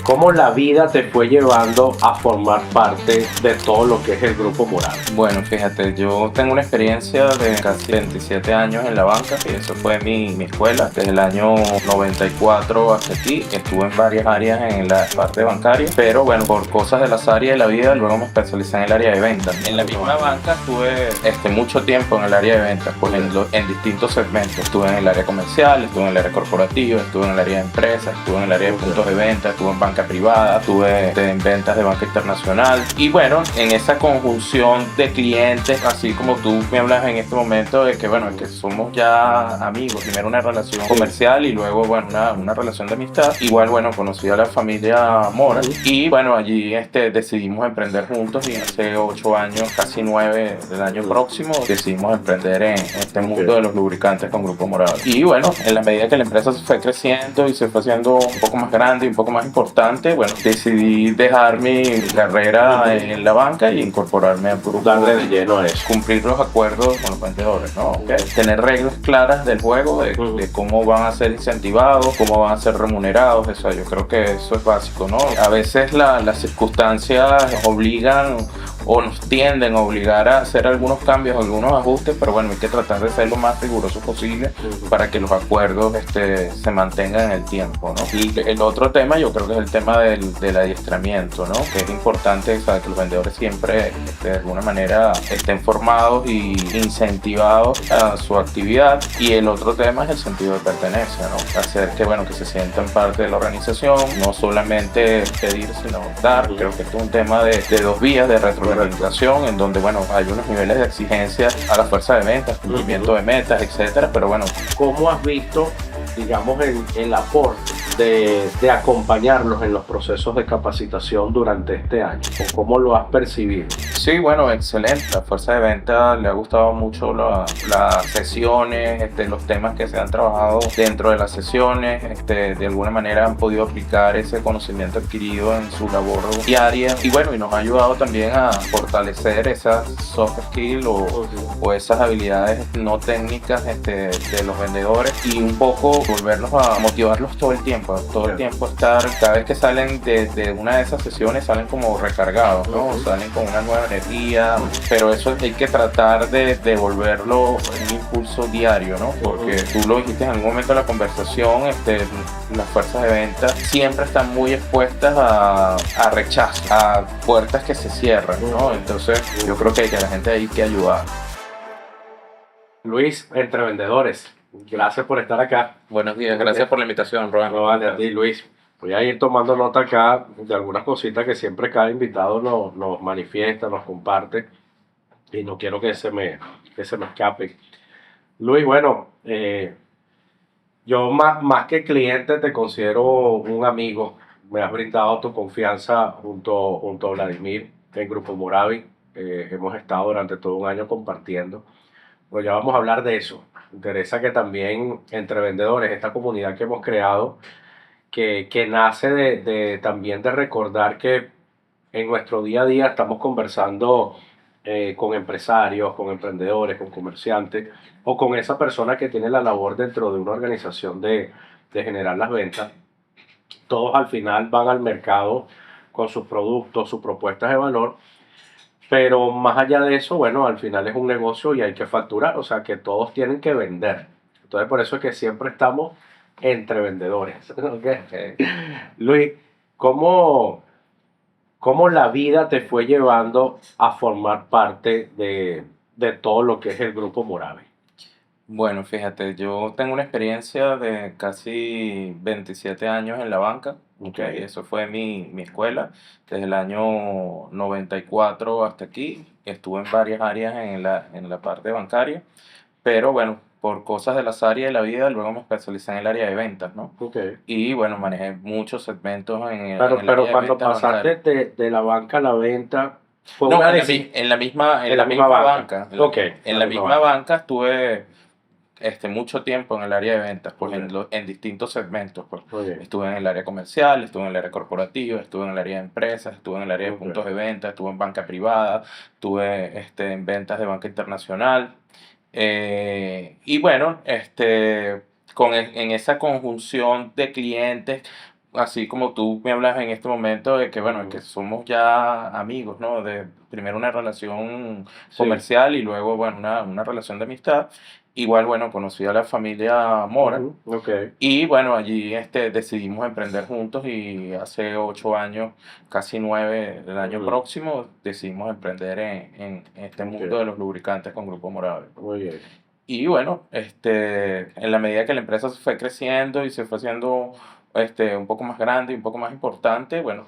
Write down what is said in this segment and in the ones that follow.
cómo la vida te fue llevando a formar parte de todo lo que es el Grupo Moravi. Bueno, fíjate, yo tengo una experiencia de casi 27 años en la banca, y eso fue mi escuela, desde el año 94 hasta aquí. Estuve en varias áreas en la parte bancaria, pero bueno, por cosas del azar y de la vida, luego me especialicé en el área de ventas. En la misma banca estuve mucho tiempo en el área de ventas, pues en distintos segmentos. Estuve en el área comercial, estuve en el área corporativa, estuve en el área de empresas, estuve en el área de puntos de venta, estuve en banca privada, estuve en ventas de banca internacional. Y bueno, en esa conjunción de clientes, así como tú me hablas en este momento de que bueno, es que somos ya amigos, primero una relación comercial y luego bueno, una relación de amistad. Igual bueno, conocí a la familia Mora y bueno, allí decidimos emprender juntos, y hace 8 años, casi 9 del año próximo, decidimos emprender en este mundo de los lubricantes con Grupo Moravi. Y bueno, en la medida que la empresa se fue creciendo y se fue haciendo un poco más grande y un poco más importante, bueno, decidí dejar mi carrera en la banca y incorporarme al grupo. Darle de lleno a eso. Cumplir los acuerdos con los vendedores, ¿no? Tener reglas claras del juego, de cómo van a ser incentivados, cómo van a ser remunerados. Eso, yo creo que eso es básico, ¿no? A veces las circunstancias nos obligan o nos tienden a obligar a hacer algunos cambios, algunos ajustes, pero bueno, hay que tratar de ser lo más riguroso posible para que los acuerdos se mantengan en el tiempo, ¿no? Y el otro tema, yo creo que es el tema del adiestramiento, ¿no? Que es importante, ¿sabes? Que los vendedores siempre de alguna manera estén formados y incentivados a su actividad. Y el otro tema es el sentido de pertenencia, ¿no? Hacer que, bueno, que se sientan parte de la organización, no solamente pedir, sino dar. Creo que esto es un tema de dos vías de retroalimentación, en donde, bueno, hay unos niveles de exigencia a la fuerza de ventas, cumplimiento de metas, etcétera, pero bueno. ¿Cómo has visto, digamos, el aporte de acompañarlos en los procesos de capacitación durante este año? ¿O cómo lo has percibido? Sí, bueno, excelente. La fuerza de venta le ha gustado mucho las sesiones, los temas que se han trabajado dentro de las sesiones. De alguna manera han podido aplicar ese conocimiento adquirido en su labor diaria. Y bueno, y nos ha ayudado también a fortalecer esas soft skills o esas habilidades no técnicas de los vendedores, y un poco volverlos a motivarlos todo el tiempo. Todo el tiempo estar, cada vez que salen de una de esas sesiones, salen como recargados, ¿no? Salen con una nueva energía, pero eso hay que tratar de volverlo un impulso diario, ¿no? Porque tú lo dijiste en algún momento de la conversación, las fuerzas de venta siempre están muy expuestas a rechazo, a puertas que se cierran, ¿no? Entonces yo creo que a la gente hay que ayudar. Luis, entre vendedores, gracias por estar acá. Buenos días, gracias por la invitación, Rohan. No, vale, a ti, Luis. Voy a ir tomando nota acá de algunas cositas que siempre cada invitado nos manifiesta, nos comparte, y no quiero que se me escape. Luis, bueno, yo más que cliente te considero un amigo. Me has brindado tu confianza junto a Vladimir en Grupo Moravi. Hemos estado durante todo un año compartiendo. Pues ya vamos a hablar de eso. Me interesa que también entre vendedores, esta comunidad que hemos creado, que nace también de recordar que en nuestro día a día estamos conversando con empresarios, con emprendedores, con comerciantes, o con esa persona que tiene la labor dentro de una organización de generar las ventas. Todos al final van al mercado con sus productos, sus propuestas de valor, pero más allá de eso, bueno, al final es un negocio y hay que facturar, o sea que todos tienen que vender. Entonces por eso es que siempre estamos entre vendedores. ¿Okay? Luis, ¿cómo la vida te fue llevando a formar parte de todo lo que es el Grupo Moravi? Bueno, fíjate, yo tengo una experiencia de casi 27 años en la banca. Okay. Eso fue mi escuela, desde el año 94 hasta aquí. Estuve en varias áreas en la parte bancaria, pero bueno, por cosas del azar y de la vida, luego me especialicé en el área de ventas, ¿no? Okay. Y bueno, manejé muchos segmentos Pero, en el pero área de cuando ventas pasaste bancaria. de la banca a la venta, fue No, una en la misma banca. Ok, En la misma banca estuve mucho tiempo en el área de ventas, pues en distintos segmentos. Pues. Muy bien. Estuve en el área comercial, estuve en el área corporativa, estuve en el área de empresas, estuve en el área de puntos de venta, estuve en banca privada, estuve en ventas de banca internacional. Y bueno, en esa conjunción de clientes, así como tú me hablas en este momento de que, bueno, que Ujú. somos ya amigos, ¿no? De primero una relación Sí. comercial y luego, bueno, una relación de amistad. Igual, bueno, conocí a la familia Mora Ujú. Ok. y, bueno, allí decidimos emprender juntos y hace 8 años, casi 9, el año Ujú. próximo, decidimos emprender en este Ok. mundo de los lubricantes con Grupo Morave. Muy bien. Y bueno, en la medida que la empresa se fue creciendo y se fue haciendo un poco más grande y un poco más importante, bueno,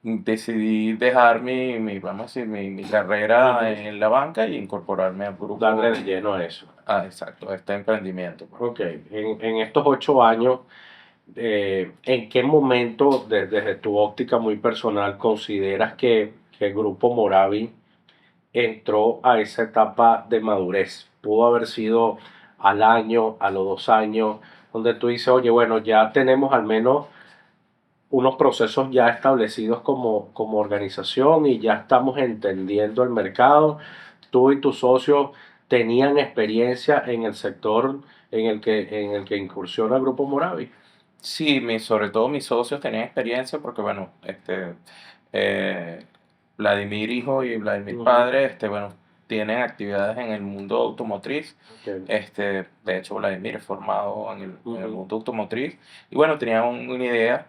decidí dejar vamos a decir, mi carrera Ujú. en la banca y incorporarme al Darle grupo, de lleno a eso. exacto, a este emprendimiento, pues. Ok. En estos 8 años, ¿en qué momento, desde tu óptica muy personal, consideras que el Grupo Moravi entró a esa etapa de madurez? Pudo haber sido al año, a los 2 años, donde tú dices, oye, bueno, ya tenemos al menos unos procesos ya establecidos como organización y ya estamos entendiendo el mercado. Tú y tus socios tenían experiencia en el sector en el que incursiona el Grupo Moravi. Sí, sobre todo mis socios tenían experiencia porque, bueno, eh, Vladimir hijo y Vladimir Ujú. padre, bueno, tienen actividades en el mundo automotriz. Ok. De hecho, Vladimir es formado en el Ujú. mundo automotriz y, bueno, tenían una idea,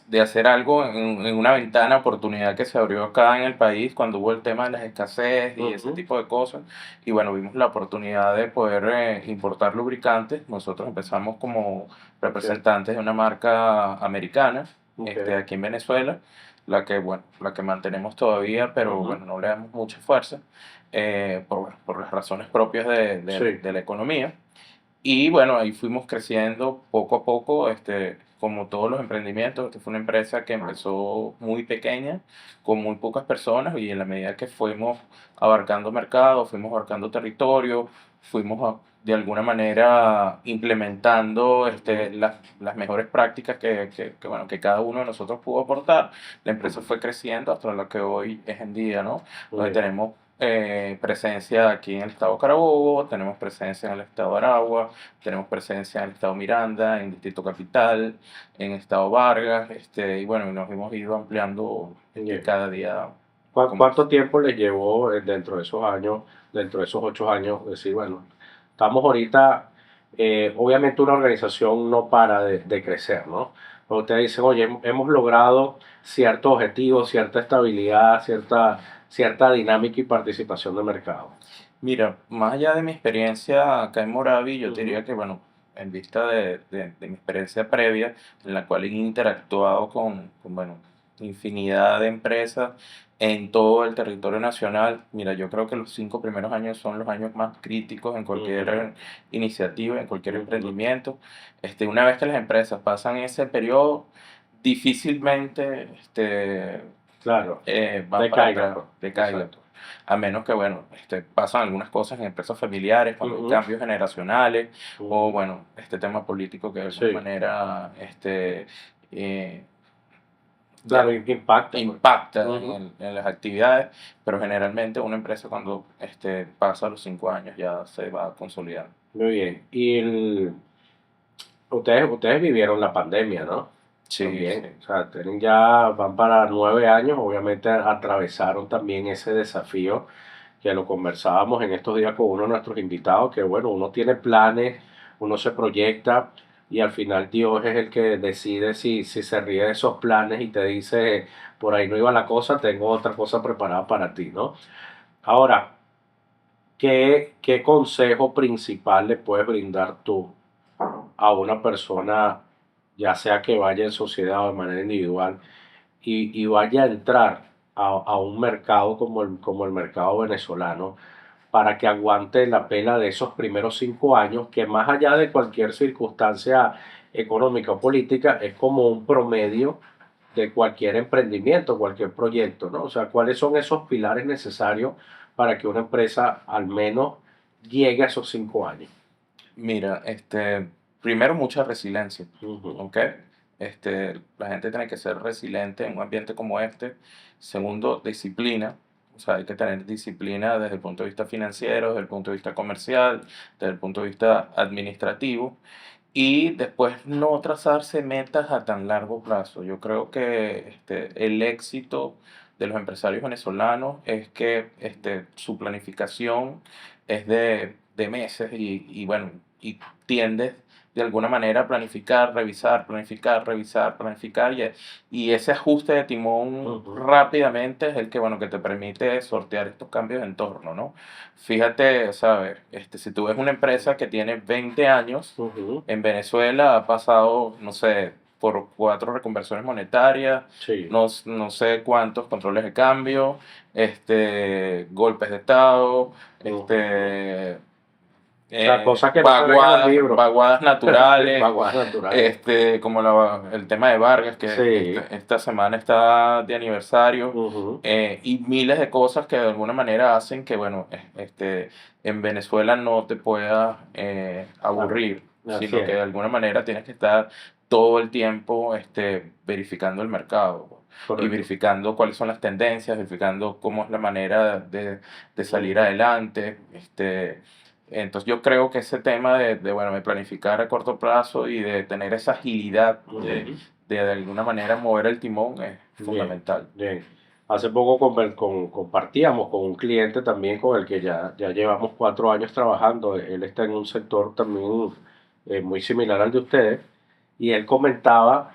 de hacer algo en una ventana de oportunidad que se abrió acá en el país cuando hubo el tema de las escasez y ese Ujú. tipo de cosas. Y bueno, vimos la oportunidad de poder importar lubricantes. Nosotros empezamos como Ok. representantes de una marca americana, Ok. aquí en Venezuela, bueno, la que mantenemos todavía, pero Ujú. bueno, no le damos mucha fuerza por las razones propias Sí. de la economía. Y bueno, ahí fuimos creciendo poco a poco, como todos los emprendimientos. Fue una empresa que empezó muy pequeña, con muy pocas personas, y en la medida que fuimos abarcando mercado, fuimos abarcando territorio, fuimos de alguna manera implementando Ujú. las mejores prácticas bueno, que cada uno de nosotros pudo aportar. La empresa fue creciendo hasta lo que hoy es en día, ¿no? Muy Donde bien. tenemos presencia aquí en el estado Carabobo, tenemos presencia en el estado Aragua, tenemos presencia en el estado Miranda, en Distrito Capital, en el estado Vargas, y bueno, nos hemos ido ampliando Bien. cada día con ¿Cuánto más. tiempo les llevó dentro de esos años, dentro de esos 8 años, decir, bueno, estamos ahorita, obviamente una organización no para de crecer, ¿no? Pero ustedes dicen, oye, hemos logrado ciertos objetivos, cierta estabilidad, cierta dinámica y participación de mercado. Mira, más allá de mi experiencia acá en Moravi, yo te Ujú. diría que, bueno, en vista de mi experiencia previa, en la cual he interactuado bueno, infinidad de empresas en todo el territorio nacional, mira, yo creo que los 5 primeros años son los años más críticos en cualquier Ujú. iniciativa, en cualquier Ujú. emprendimiento. Una vez que las empresas pasan ese periodo, difícilmente Claro, van para decaigan, atrás, pues. decaigan, Exacto. pues. A menos que, bueno, pasan algunas cosas en empresas familiares, cuando hay Ujú. cambios generacionales, o, Ujú. bueno, este tema político que de alguna Sí, manera eh, de claro, al- impacta, pues. impacta Ujú. en las actividades, pero generalmente una empresa cuando pasa los 5 años ya se va consolidando. Muy bien. Ustedes vivieron la pandemia, ¿no? Sí, sí. También, o sea, van para 9 años, obviamente atravesaron también ese desafío que lo conversábamos en estos días con uno de nuestros invitados, que bueno, uno tiene planes, uno se proyecta y al final Dios es el que decide si se ríe de esos planes y te dice, por ahí no iba la cosa, tengo otra cosa preparada para ti, ¿no? Ahora, ¿qué consejo principal le puedes brindar tú a una persona, ya sea que vaya en sociedad o de manera individual, y vaya a entrar a un mercado como el mercado venezolano, para que aguante la pela de esos primeros 5 años, que más allá de cualquier circunstancia económica o política, es como un promedio de cualquier emprendimiento, cualquier proyecto, ¿no? O sea, ¿cuáles son esos pilares necesarios para que una empresa al menos llegue a esos 5 años? Mira, primero mucha resiliencia, Ujú. ¿ok? La gente tiene que ser resiliente en un ambiente como este. Segundo, disciplina. O sea, hay que tener disciplina desde el punto de vista financiero, desde el punto de vista comercial, desde el punto de vista administrativo. y después no trazarse metas a tan largo plazo. Yo creo que el éxito de los empresarios venezolanos es que su planificación es de meses y bueno, y tiendes de alguna manera a planificar, revisar, planificar, revisar, planificar y ese ajuste de timón Ujú, rápidamente es el que, bueno, que te permite sortear estos cambios de entorno, ¿no? Fíjate, ¿sabes? Si tú ves una empresa que tiene 20 años ujú. en Venezuela, ha pasado, no sé, por 4 reconversiones monetarias, Sí. no sé cuántos controles de cambio, golpes de Estado, Ujú. O sea, eh, cosas que no se ven en los vaguadas, libros. vaguadas naturales, Vaguadas naturales. como el tema de Vargas, que Sí. esta semana está de aniversario, Ujú. y miles de cosas que de alguna manera hacen que, bueno, en Venezuela no te puedas Claro. aburrir, Así sino que es. de alguna manera tienes que estar todo el tiempo verificando el mercado y Correcto. verificando cuáles son las tendencias, verificando cómo es la manera de salir Ujú. adelante. Entonces yo creo que ese tema bueno, de planificar a corto plazo y de tener esa agilidad Ujú. de alguna manera mover el timón es Bien, fundamental. bien. Hace poco compartíamos con un cliente también con el que ya llevamos 4 años trabajando. Él está en un sector también muy similar al de ustedes. Y él comentaba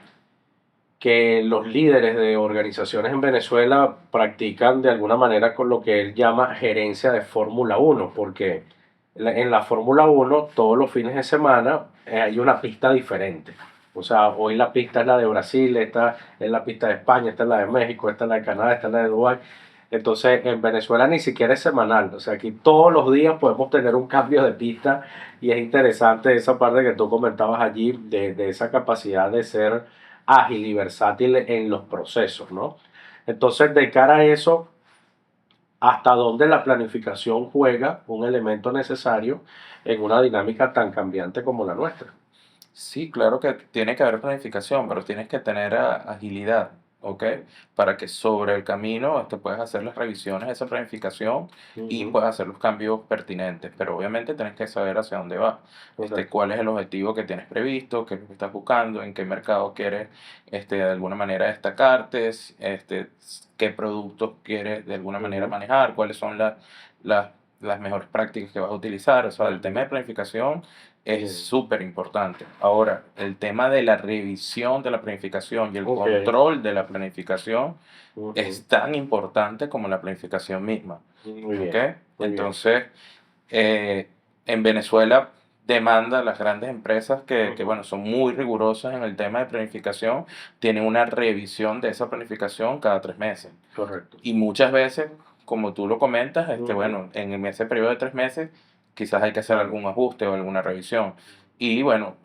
que los líderes de organizaciones en Venezuela practican de alguna manera con lo que él llama gerencia de Fórmula Uno, porque en la Fórmula Uno todos los fines de semana hay una pista diferente. O sea, hoy la pista es la de Brasil, esta es la pista de España, esta es la de México, esta es la de Canadá, esta es la de Dubái. Entonces, en Venezuela ni siquiera es semanal. O sea, aquí todos los días podemos tener un cambio de pista y es interesante esa parte que tú comentabas allí de esa capacidad de ser ágil y versátil en los procesos, ¿no? Entonces, de cara a eso, ¿hasta dónde la planificación juega un elemento necesario en una dinámica tan cambiante como la nuestra? Sí, claro que tiene que haber planificación, pero tienes que tener agilidad, ¿ok? Para que sobre el camino puedas hacer las revisiones de esa planificación y Ujú. puedas hacer los cambios pertinentes. Pero obviamente tienes que saber hacia dónde vas, Correcto. cuál es el objetivo que tienes previsto, qué es lo que estás buscando, en qué mercado quieres de alguna manera destacarte, qué productos quieres de alguna manera Ujú, manejar, cuáles son las, las mejores prácticas que vas a utilizar. O sea, el tema ujú. de planificación es Bien. súper importante. Ahora, el tema de la revisión de la planificación y el Ok. control de la planificación Ujú. es tan importante como la planificación misma. Muy ¿Ok? bien, muy bien. Entonces, eh, en Venezuela demanda las grandes empresas Ujú. bueno, son muy rigurosas en el tema de planificación, tienen una revisión de esa planificación cada 3 meses. Correcto. Y muchas veces, como tú lo comentas, Ujú. bueno, en ese periodo de 3 meses quizás hay que hacer Claro. algún ajuste o alguna revisión. Y bueno,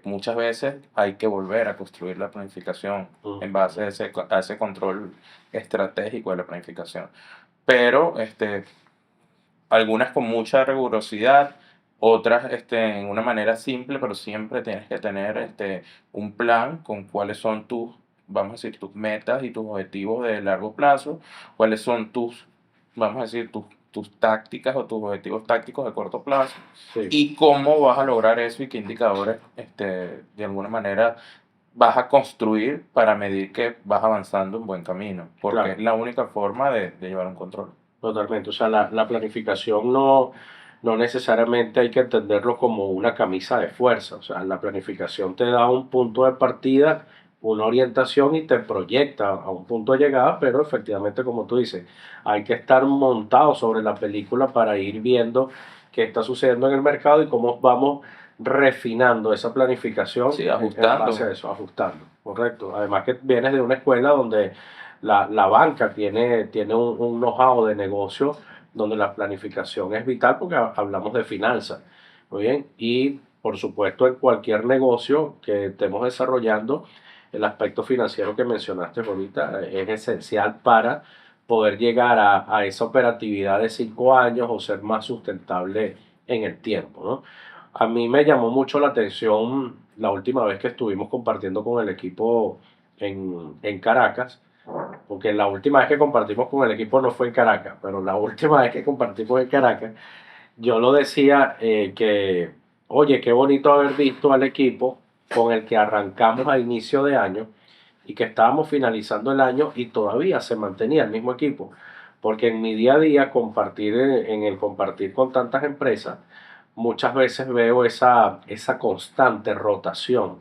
muchas veces hay que volver a construir la planificación en base Ujú. a ese control estratégico de la planificación. Pero algunas con mucha rigurosidad, otras en una manera simple, pero siempre tienes que tener un plan con cuáles son vamos a decir, tus metas y tus objetivos de largo plazo, cuáles son vamos a decir, tus tácticas o tus objetivos tácticos de corto plazo Sí. y cómo vas a lograr eso y qué indicadores de alguna manera vas a construir para medir que vas avanzando en buen camino, porque es Claro. la única forma de llevar un control. Totalmente. O sea, la planificación no necesariamente hay que entenderlo como una camisa de fuerza. O sea, la planificación te da un punto de partida, una orientación y te proyecta a un punto de llegada, pero efectivamente, como tú dices, hay que estar montado sobre la película para ir viendo qué está sucediendo en el mercado y cómo vamos refinando esa planificación Sí, en base a ajustando. eso, ajustando. Correcto. Además que vienes de una escuela donde la banca tiene un know-how de negocio donde la planificación es vital porque hablamos de finanzas. Muy bien. Y por supuesto, en cualquier negocio que estemos desarrollando, el aspecto financiero que mencionaste ahorita es esencial para poder llegar a esa operatividad de 5 años o ser más sustentable en el tiempo, ¿no? A mí me llamó mucho la atención la última vez que estuvimos compartiendo con el equipo en Caracas, porque la última vez que compartimos con el equipo no fue en Caracas, pero la última vez que compartimos en Caracas, yo lo decía que oye, qué bonito haber visto al equipo con el que arrancamos a inicio de año y que estábamos finalizando el año y todavía se mantenía el mismo equipo. Porque en mi día a día, compartir, en el compartir con tantas empresas, muchas veces veo esa constante rotación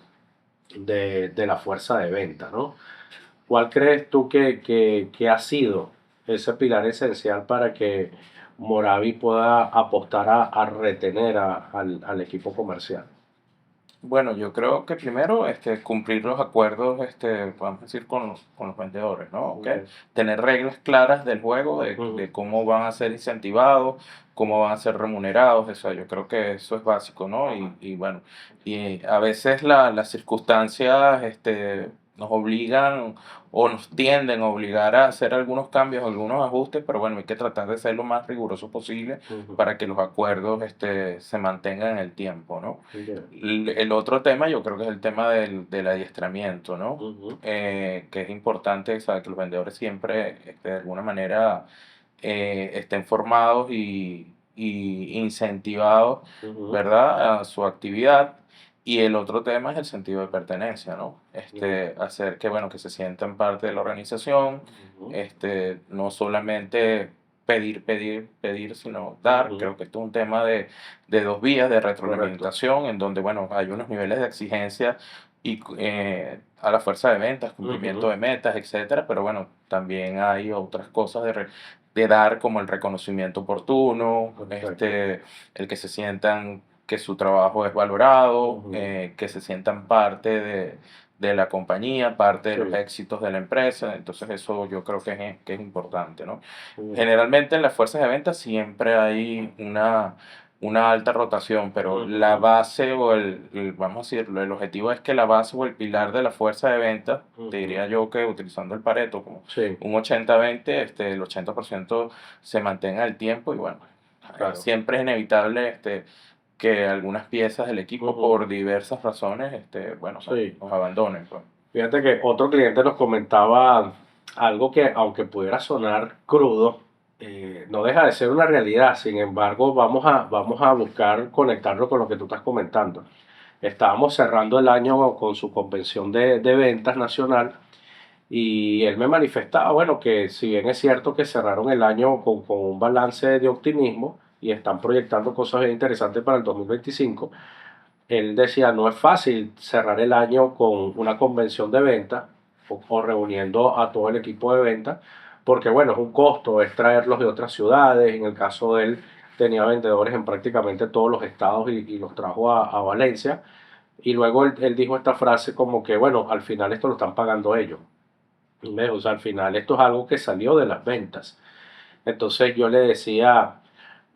de la fuerza de venta, ¿no? ¿Cuál crees tú que ha sido ese pilar esencial para que Moravi pueda apostar a retener al equipo comercial? Bueno, yo creo que primero cumplir los acuerdos, vamos a decir, con los vendedores, ¿no? ¿Ok? Ok. Tener reglas claras del juego, Ujú. de cómo van a ser incentivados, cómo van a ser remunerados, eso, yo creo que eso es básico, ¿no? Y bueno, y a veces las circunstancias nos obligan o nos tienden a obligar a hacer algunos cambios, algunos ajustes, pero bueno, hay que tratar de ser lo más riguroso posible Ujú. para que los acuerdos se mantengan en el tiempo, ¿no? Bien. El otro tema yo creo que es el tema del adiestramiento, ¿no? Ujú. Que es importante, ¿sabes? Que los vendedores siempre, de alguna manera, estén formados y incentivados, Ujú. ¿verdad? A su actividad. Y el otro tema es el sentido de pertenencia, ¿no? Bien. Hacer que, bueno, que se sientan parte de la organización, Ujú. no solamente pedir, sino dar. Ujú. Creo que esto es un tema de dos vías de Correcto. retroalimentación, en donde, bueno, hay unos niveles de exigencia y a la fuerza de ventas, cumplimiento Ujú. de metas, etcétera, pero bueno, también hay otras cosas de dar como el reconocimiento oportuno, Perfecto. el que se sientan que su trabajo es valorado, Ujú. que se sientan parte de la compañía, parte de los Sí. éxitos de la empresa, entonces eso yo creo que es importante, ¿no? Ujú. Generalmente en las fuerzas de ventas siempre hay una alta rotación, pero la Ujú. base o vamos a decirlo, el objetivo es que la base o el pilar de la fuerza de ventas, te Ujú. diría yo que utilizando el Pareto como Sí, un 80-20, el 80% se mantenga el tiempo y bueno, claro. siempre es inevitable que algunas piezas del equipo Ujú. por diversas razones, bueno, Sí. nos abandonen, pues. Fíjate que otro cliente nos comentaba algo que, aunque pudiera sonar crudo, no deja de ser una realidad. Sin embargo, vamos a buscar conectarlo con lo que tú estás comentando. Estábamos cerrando el año con su convención de ventas nacional y él me manifestaba, bueno, que si bien es cierto que cerraron el año con un balance de optimismo y están proyectando cosas bien interesantes para el 2025, él decía, no es fácil cerrar el año con una convención de venta o reuniendo a todo el equipo de venta, porque bueno, es un costo, es traerlos de otras ciudades. En el caso de él, tenía vendedores en prácticamente todos los estados y los trajo a Valencia. Y luego él dijo esta frase como que, bueno, al final esto lo están pagando ellos. ¿Ves? O sea, al final esto es algo que salió de las ventas. Entonces yo le decía,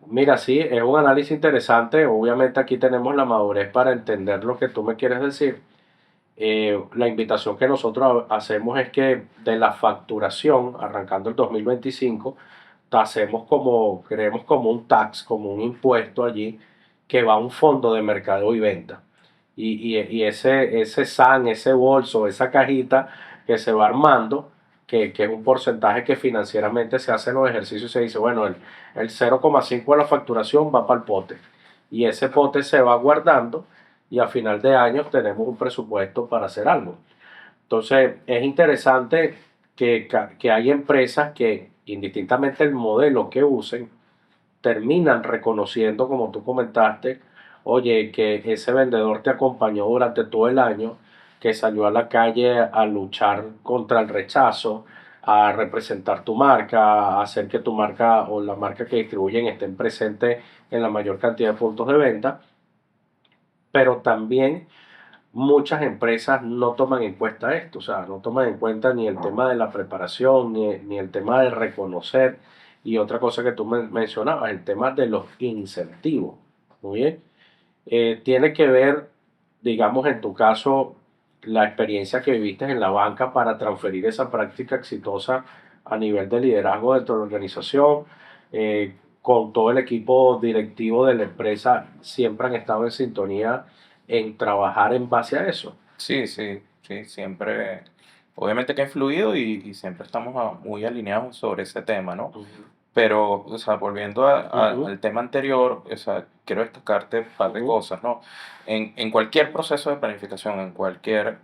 mira, sí, es un análisis interesante. Obviamente aquí tenemos la madurez para entender lo que tú me quieres decir. La invitación que nosotros hacemos es que de la facturación, arrancando el 2025, hacemos como, creemos como un tax, como un impuesto allí, que va a un fondo de mercadeo y venta. Y ese SAN, ese bolso, esa cajita que se va armando, que es un porcentaje que financieramente se hace en los ejercicios, se dice, bueno, el 0,5 de la facturación va para el pote. Y ese pote se va guardando y a final de año tenemos un presupuesto para hacer algo. Entonces, es interesante que hay empresas que, indistintamente el modelo que usen, terminan reconociendo, como tú comentaste, oye, que ese vendedor te acompañó durante todo el año, que salió a la calle a luchar contra el rechazo, a representar tu marca, a hacer que tu marca o la marca que distribuyen estén presentes en la mayor cantidad de puntos de venta, pero también muchas empresas no toman en cuenta esto, o sea, no toman en cuenta ni el tema de la preparación, ni el tema de reconocer, y otra cosa que tú mencionabas, el tema de los incentivos. Muy bien. Tiene que ver, digamos, en tu caso, la experiencia que viviste en la banca para transferir esa práctica exitosa a nivel de liderazgo dentro de la organización. Con todo el equipo directivo de la empresa, siempre han estado en sintonía en trabajar en base a eso. Sí, sí, sí, siempre, obviamente que ha influido y siempre estamos muy alineados sobre ese tema, ¿no? Ujú. Pero, o sea, volviendo Ujú, al tema anterior, o sea, quiero destacarte un par de ujú, cosas, ¿no? En cualquier proceso de planificación, en cualquier,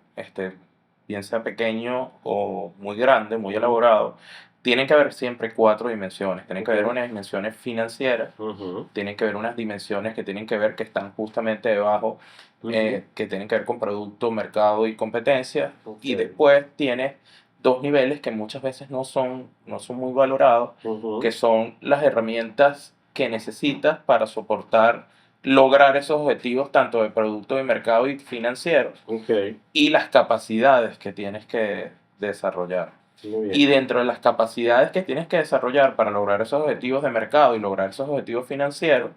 bien sea pequeño o muy grande, muy ujú, elaborado, tienen que haber siempre cuatro dimensiones. Tienen que ok, haber unas dimensiones financieras, ujú, tienen que haber unas dimensiones que tienen que ver que están justamente debajo, ujú, que tienen que ver con producto, mercado y competencia. ok, Y después tienes dos niveles que muchas veces no son muy valorados, que ujú, son las herramientas que necesitas para soportar, lograr esos objetivos tanto de producto de mercado y financieros, ok, y las capacidades que tienes que desarrollar. muy Y bien, dentro de las capacidades que tienes que desarrollar para lograr esos objetivos de mercado y lograr esos objetivos financieros,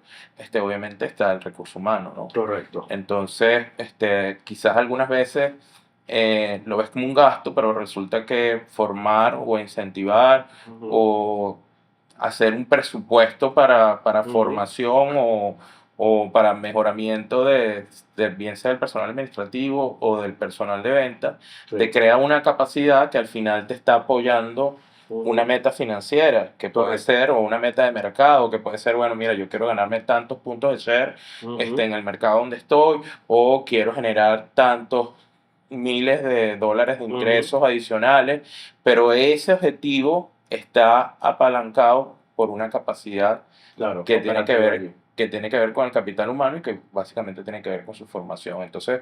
obviamente está el recurso humano, ¿no? correcto. Entonces, quizás algunas veces lo ves como un gasto, pero resulta que formar o incentivar Ujú, o hacer un presupuesto para ujú, formación o para mejoramiento de bien sea del personal administrativo o del personal de venta, te sí, crea una capacidad que al final te está apoyando una ujú, meta financiera, que puede correcto. ser, o una meta de mercado, que puede ser, bueno, mira, yo quiero ganarme tantos puntos de share Ujú, en el mercado donde estoy, o quiero generar tantos miles de dólares de ujú, ingresos adicionales, pero ese objetivo está apalancado por una capacidad claro, que tiene operativa allí. que tiene que ver con el capital humano y que básicamente tiene que ver con su formación. Entonces,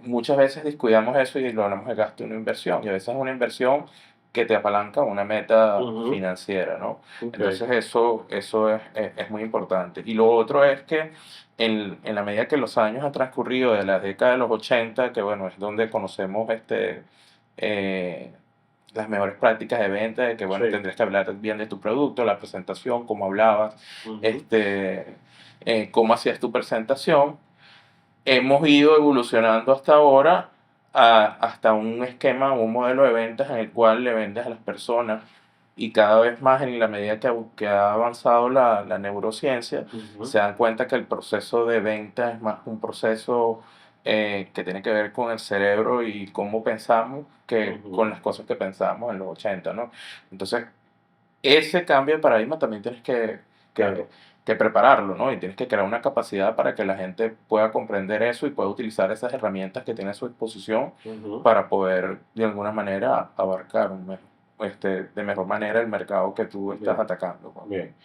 muchas veces descuidamos eso y lo hablamos de gasto y una inversión, y a veces es una inversión que te apalanca una meta Ujú, financiera, ¿no? ok, Entonces eso es muy importante. Y lo otro es que en la medida que los años han transcurrido de la década de los 80, que bueno, es donde conocemos eh, las mejores prácticas de venta, de que bueno, sí, tendrías que hablar bien de tu producto, la presentación, cómo hablabas, ujú, este, cómo hacías tu presentación. Hemos ido evolucionando hasta ahora hasta un esquema, un modelo de ventas en el cual le vendes a las personas, y cada vez más en la medida que ha avanzado la neurociencia, ujú, se dan cuenta que el proceso de venta es más un proceso que tiene que ver con el cerebro y cómo pensamos que con ujú, las cosas que pensamos en los 80, ¿no? Entonces, ese cambio de paradigma también tienes que, claro, que prepararlo, ¿no? Y tienes que crear una capacidad para que la gente pueda comprender eso y pueda utilizar esas herramientas que tiene a su disposición ujú, para poder, de alguna manera, abarcar de mejor manera el mercado que tú estás bien, atacando, pues. bien.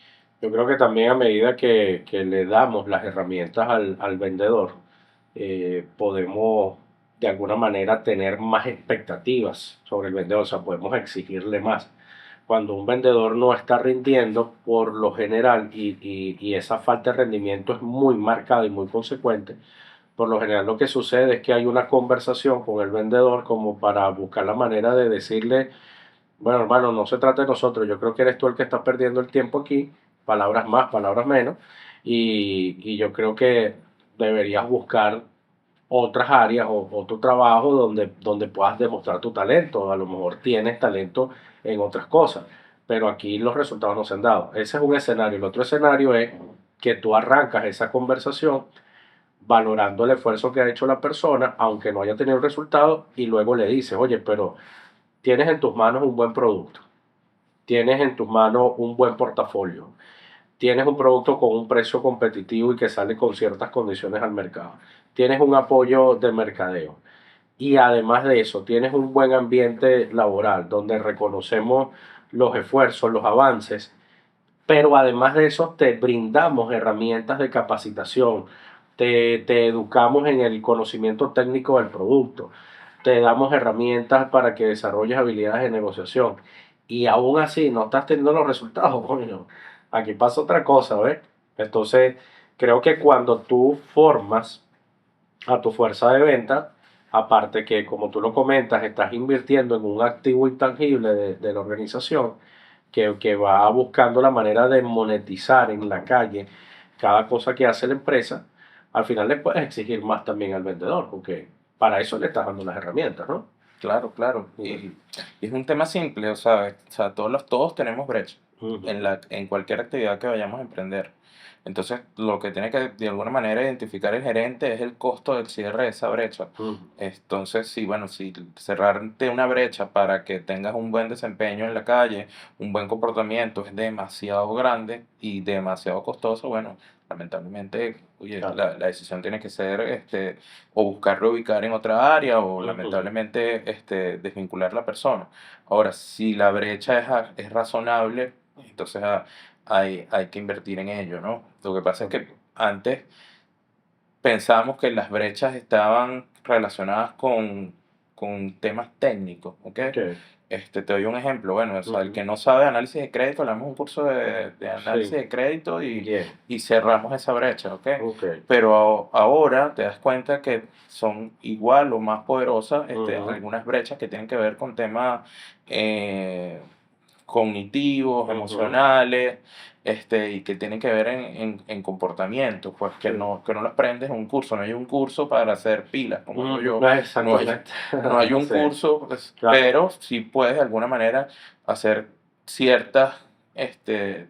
Yo creo que también a medida que le damos las herramientas al vendedor, podemos de alguna manera tener más expectativas sobre el vendedor, o sea, podemos exigirle más. Cuando un vendedor no está rindiendo, por lo general, y esa falta de rendimiento es muy marcada y muy consecuente, por lo general lo que sucede es que hay una conversación con el vendedor como para buscar la manera de decirle, bueno, hermano, no se trata de nosotros, yo creo que eres tú el que está perdiendo el tiempo aquí, palabras más, palabras menos, y yo creo que deberías buscar otras áreas o otro trabajo donde puedas demostrar tu talento. A lo mejor tienes talento en otras cosas, pero aquí los resultados no se han dado. Ese es un escenario. El otro escenario es que tú arrancas esa conversación valorando el esfuerzo que ha hecho la persona, aunque no haya tenido resultado, y luego le dices, oye, pero tienes en tus manos un buen producto, tienes en tus manos un buen portafolio, tienes un producto con un precio competitivo y que sale con ciertas condiciones al mercado, tienes un apoyo de mercadeo y además de eso tienes un buen ambiente laboral donde reconocemos los esfuerzos, los avances, pero además de eso te brindamos herramientas de capacitación, te educamos en el conocimiento técnico del producto, te damos herramientas para que desarrolles habilidades de negociación y aún así no estás teniendo los resultados, coño. Aquí pasa otra cosa, ¿ves? Entonces, creo que cuando tú formas a tu fuerza de venta, aparte que, como tú lo comentas, estás invirtiendo en un activo intangible de la organización que va buscando la manera de monetizar en la calle cada cosa que hace la empresa, al final le puedes exigir más también al vendedor, porque para eso le estás dando las herramientas, ¿no? Claro, claro. Ujú, Y es un tema simple, o sea, todos tenemos brecha ujú, en cualquier actividad que vayamos a emprender. Entonces, lo que tiene que de alguna manera identificar el gerente es el costo del cierre de esa brecha. Mm, Entonces, sí, bueno, si cerrarte una brecha para que tengas un buen desempeño en la calle, un buen comportamiento es demasiado grande y demasiado costoso, bueno, lamentablemente, oye, claro. la decisión tiene que ser o buscar reubicar en otra área o Ujú, lamentablemente desvincular la persona. Ahora, si la brecha es razonable, entonces hay que invertir en ello, ¿no? Lo que pasa es que correcto. antes pensábamos que las brechas estaban relacionadas con temas técnicos, ¿ok? Ok. Te doy un ejemplo, bueno, o sea, el Ujú, que no sabe análisis de crédito, le damos un curso de análisis sí. de crédito Bien. y cerramos esa brecha, ¿ok? Ok. Pero ahora te das cuenta que son igual o más poderosas Ujú, algunas brechas que tienen que ver con temas eh, cognitivos, ujú, emocionales, y que tienen que ver en comportamientos, pues sí. que no lo aprendes en un curso, no hay un curso para hacer pilas, como digo Ujú, yo, no hay, exactamente. no hay un Sí, curso, pues, claro. pero sí puedes de alguna manera hacer ciertas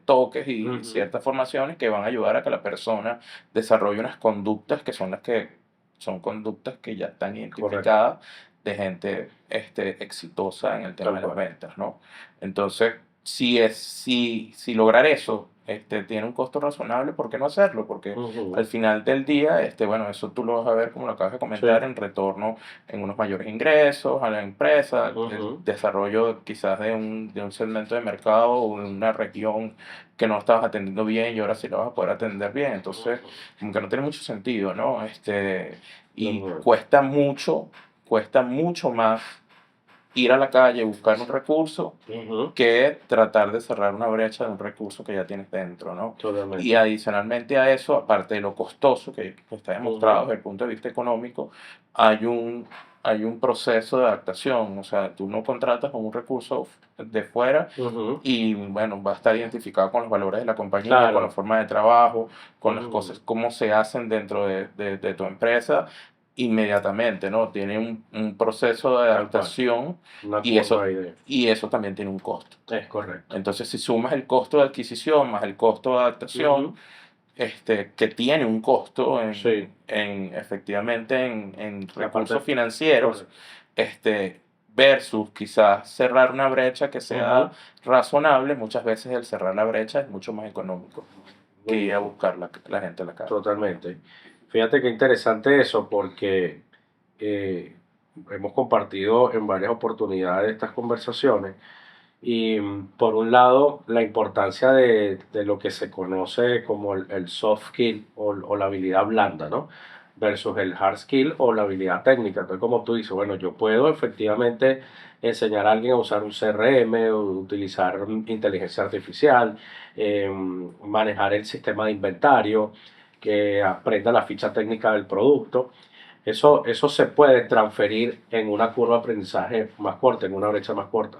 toques y Ujú, ciertas formaciones que van a ayudar a que la persona desarrolle unas conductas que son las que son conductas que ya están correcto. identificadas de gente exitosa en el tema Tal de las cual. ventas, ¿no? Entonces, si lograr eso tiene un costo razonable, ¿por qué no hacerlo? Porque al Ujú, final del día, bueno, eso tú lo vas a ver, como lo acabas de comentar, sí. en retorno en unos mayores ingresos a la empresa, el Ujú, desarrollo quizás de un segmento de mercado o de una región que no estabas atendiendo bien y ahora sí lo vas a poder atender bien. Entonces, ujú, como que no tiene mucho sentido, ¿no? Y ujú, cuesta mucho más ir a la calle, buscar un recurso, ujú, que tratar de cerrar una brecha de un recurso que ya tienes dentro, ¿no? Y totalmente. adicionalmente a eso, aparte de lo costoso que está demostrado Ujú, desde el punto de vista económico, hay hay un proceso de adaptación, o sea, tú no contratas con un recurso de fuera ujú, y bueno, va a estar identificado con los valores de la compañía, con la claro. forma de trabajo, con las cosas, Ujú, cómo se hacen dentro de tu empresa inmediatamente, ¿no? Tiene un proceso de tal cual. adaptación Una y curva eso, ahí de. y eso también tiene un costo. Es correcto. Entonces, si sumas el costo de adquisición más el costo de adaptación, Ujú, que tiene un costo sí. efectivamente en La recursos parte. financieros, Correcto. este, versus quizás cerrar una brecha que sea Ujú, razonable, muchas veces el cerrar la brecha es mucho más económico que muy ir a bien. buscar la gente a la calle. Totalmente. Fíjate qué interesante eso, porque eh, hemos compartido en varias oportunidades estas conversaciones. Y por un lado, la importancia de lo que se conoce como el soft skill o la habilidad blanda, ¿no? Versus el hard skill o la habilidad técnica. Entonces, como tú dices, bueno, yo puedo efectivamente enseñar a alguien a usar un CRM, o utilizar inteligencia artificial, manejar el sistema de inventario, que aprenda la ficha técnica del producto. Eso se puede transferir en una curva de aprendizaje más corta, en una brecha más corta,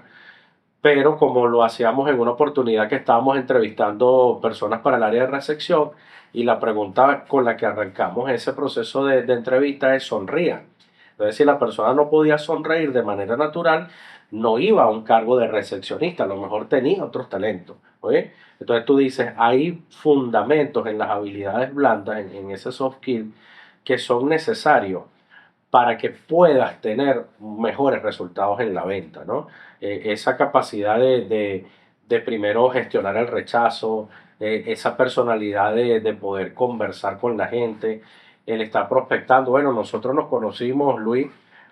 pero como lo hacíamos en una oportunidad que estábamos entrevistando personas para el área de recepción, y la pregunta con la que arrancamos ese proceso de entrevista es sonrían. Entonces, si la persona no podía sonreír de manera natural, no iba a un cargo de recepcionista, a lo mejor tenía otros talentos. ¿Oye? Entonces tú dices, hay fundamentos en las habilidades blandas, en ese soft skill, que son necesarios para que puedas tener mejores resultados en la venta, ¿no? Esa capacidad de primero gestionar el rechazo, esa personalidad de poder conversar con la gente, el estar prospectando. Bueno, nosotros nos conocimos, Luis,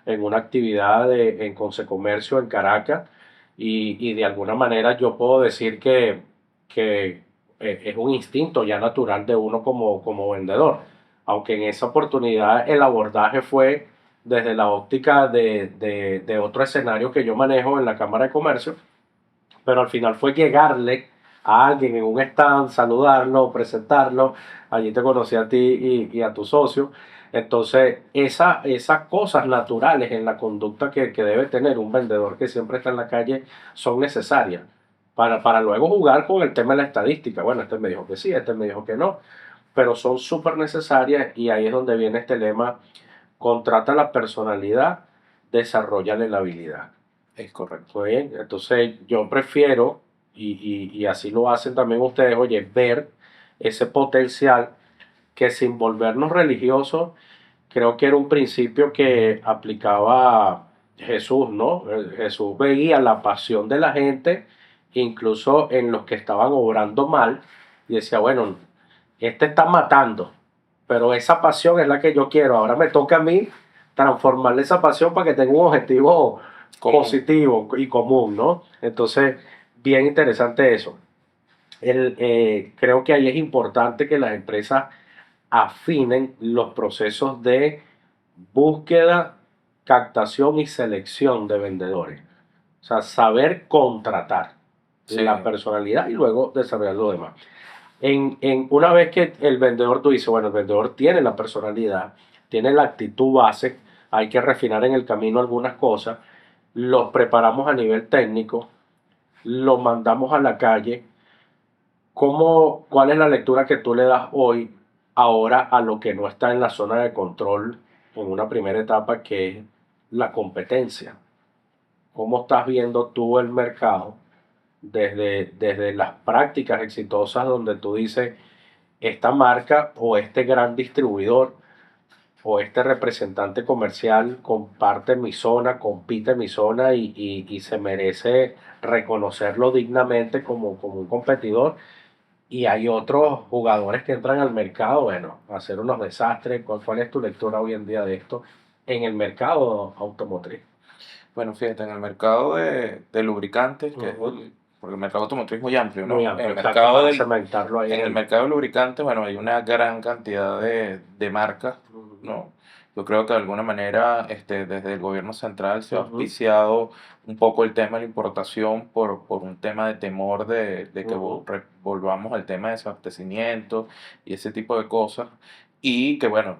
en una actividad en Consecomercio en Caracas, y de alguna manera yo puedo decir que es un instinto ya natural de uno como vendedor, aunque en esa oportunidad el abordaje fue desde la óptica de otro escenario que yo manejo en la Cámara de Comercio, pero al final fue llegarle a alguien en un stand, saludarlo, presentarlo. Allí te conocí a ti y a tu socio. Entonces, esas cosas naturales en la conducta que debe tener un vendedor que siempre está en la calle son necesarias para luego jugar con el tema de la estadística. Bueno, este me dijo que sí, este me dijo que no, pero son súper necesarias, y ahí es donde viene este lema: contrata la personalidad, desarrollale la habilidad. Es correcto. Muy bien, entonces yo prefiero, y así lo hacen también ustedes, oye, ver ese potencial que sin volvernos religiosos, creo que era un principio que aplicaba Jesús, ¿no? Jesús veía la pasión de la gente, incluso en los que estaban obrando mal, y decía, bueno, este está matando, pero esa pasión es la que yo quiero. Ahora me toca a mí transformarle esa pasión para que tenga un objetivo Común. positivo y común, ¿no? Entonces, bien interesante eso. Creo que ahí es importante que las empresas afinen los procesos de búsqueda, captación y selección de vendedores. O sea, saber contratar Sí, la personalidad y luego desarrollar lo demás. Una vez que el vendedor, tú dices, bueno, el vendedor tiene la personalidad, tiene la actitud base, hay que refinar en el camino algunas cosas, los preparamos a nivel técnico, los mandamos a la calle. ¿Cuál es la lectura que tú le das hoy, ahora, a lo que no está en la zona de control en una primera etapa, que es la competencia? ¿Cómo estás viendo tú el mercado desde las prácticas exitosas donde tú dices, esta marca o este gran distribuidor o este representante comercial comparte mi zona, compite en mi zona y se merece reconocerlo dignamente como un competidor? Y hay otros jugadores que entran al mercado, bueno, a hacer unos desastres. ¿Cuál es tu lectura hoy en día de esto en el mercado automotriz? bueno, fíjate, en el mercado de lubricantes, Ujú. porque el mercado automotriz es muy amplio, Muy ¿no? En amplio, el exacto, mercado para cementarlo ahí en en el el... mercado de lubricantes, bueno, hay una gran cantidad de marcas, Ujú, ¿no? Yo creo que de alguna manera desde el gobierno central se ha ujú, auspiciado un poco el tema de la importación por un tema de temor de que ujú, volvamos al tema de desabastecimiento y ese tipo de cosas. Y que bueno,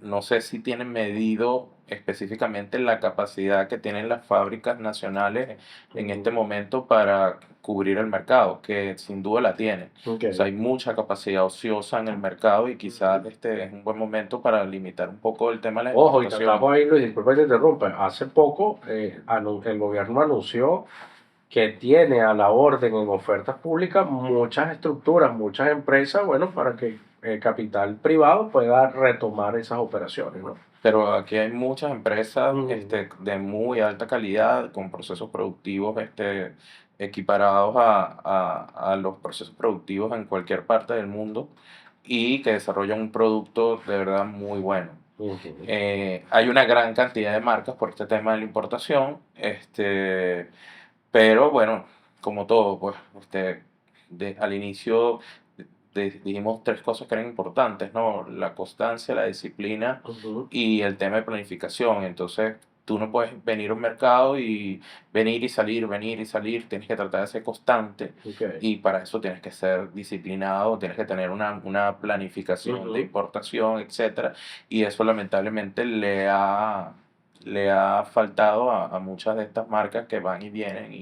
no sé si tienen medido específicamente la capacidad que tienen las fábricas nacionales en este ujú. momento para cubrir el mercado, que sin duda la tienen. Ok. O sea, hay mucha capacidad ociosa en el mercado y quizás Ujú. es un buen momento para limitar un poco el tema de las Ojo, y te exportaciones. atajo ahí, Luis, disculpa que te interrumpa. Hace poco el gobierno anunció que tiene a la orden en ofertas públicas muchas estructuras, muchas empresas, bueno, para que el capital privado pueda retomar esas operaciones, ¿no? Pero aquí hay muchas empresas Mm, de muy alta calidad, con procesos productivos equiparados a los procesos productivos en cualquier parte del mundo y que desarrollan un producto de verdad muy bueno. ujú. Hay una gran cantidad de marcas por este tema de la importación, pero bueno, como todo, pues al inicio dijimos tres cosas que eran importantes, ¿no? La constancia, la disciplina Ujú, y el tema de planificación. Entonces, tú no puedes venir a un mercado y venir y salir, tienes que tratar de ser constante ok. y para eso tienes que ser disciplinado, tienes que tener una planificación de Ujú, importación, etcétera, y eso lamentablemente le ha faltado a muchas de estas marcas que van y vienen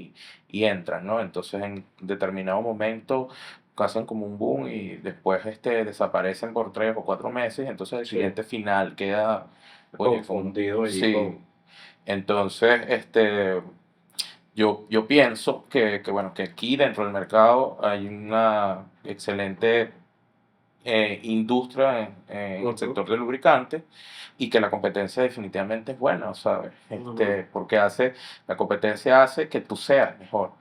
y entran, ¿no? Entonces, en determinado momento hacen como un boom y después desaparecen por 3 o 4 meses, entonces el sí, cliente final queda, oye, como, confundido allí sí, con... entonces yo pienso bueno, que aquí dentro del mercado hay una excelente industria en el Ujú, sector de lubricantes y que la competencia definitivamente es buena, ¿sabes? ujú, Porque la competencia hace que tú seas mejor.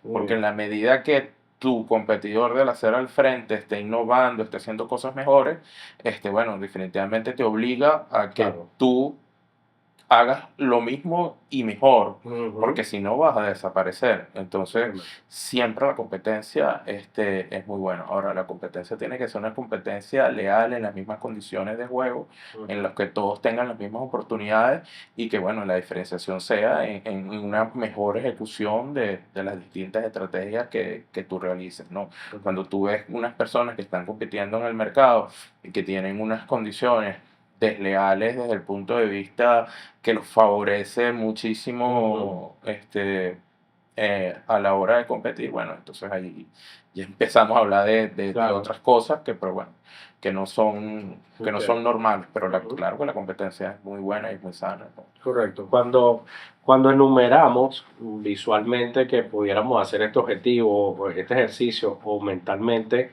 muy Porque en bien, la medida que tu competidor de la acera al frente esté innovando, esté haciendo cosas mejores, bueno, definitivamente te obliga a que claro. tú hagas lo mismo y mejor, Ujú, porque si no vas a desaparecer. Entonces, totalmente. siempre la competencia es muy buena. Ahora, la competencia tiene que ser una competencia leal en las mismas condiciones de juego, en las Ujú, que todos tengan las mismas oportunidades y que, bueno, la diferenciación sea en una mejor ejecución de las distintas estrategias que tú realices, ¿no? ujú, Cuando tú ves unas personas que están compitiendo en el mercado y que tienen unas condiciones desleales desde el punto de vista que los favorece ujú, muchísimo a la hora de competir. Bueno, entonces ahí ya empezamos a hablar de claro, otras cosas que, pero bueno, que no ok. son normales, pero Ujú. claro que la competencia es muy buena y muy sana, ¿no? Correcto. Cuando enumeramos visualmente que pudiéramos hacer este objetivo o este ejercicio o mentalmente,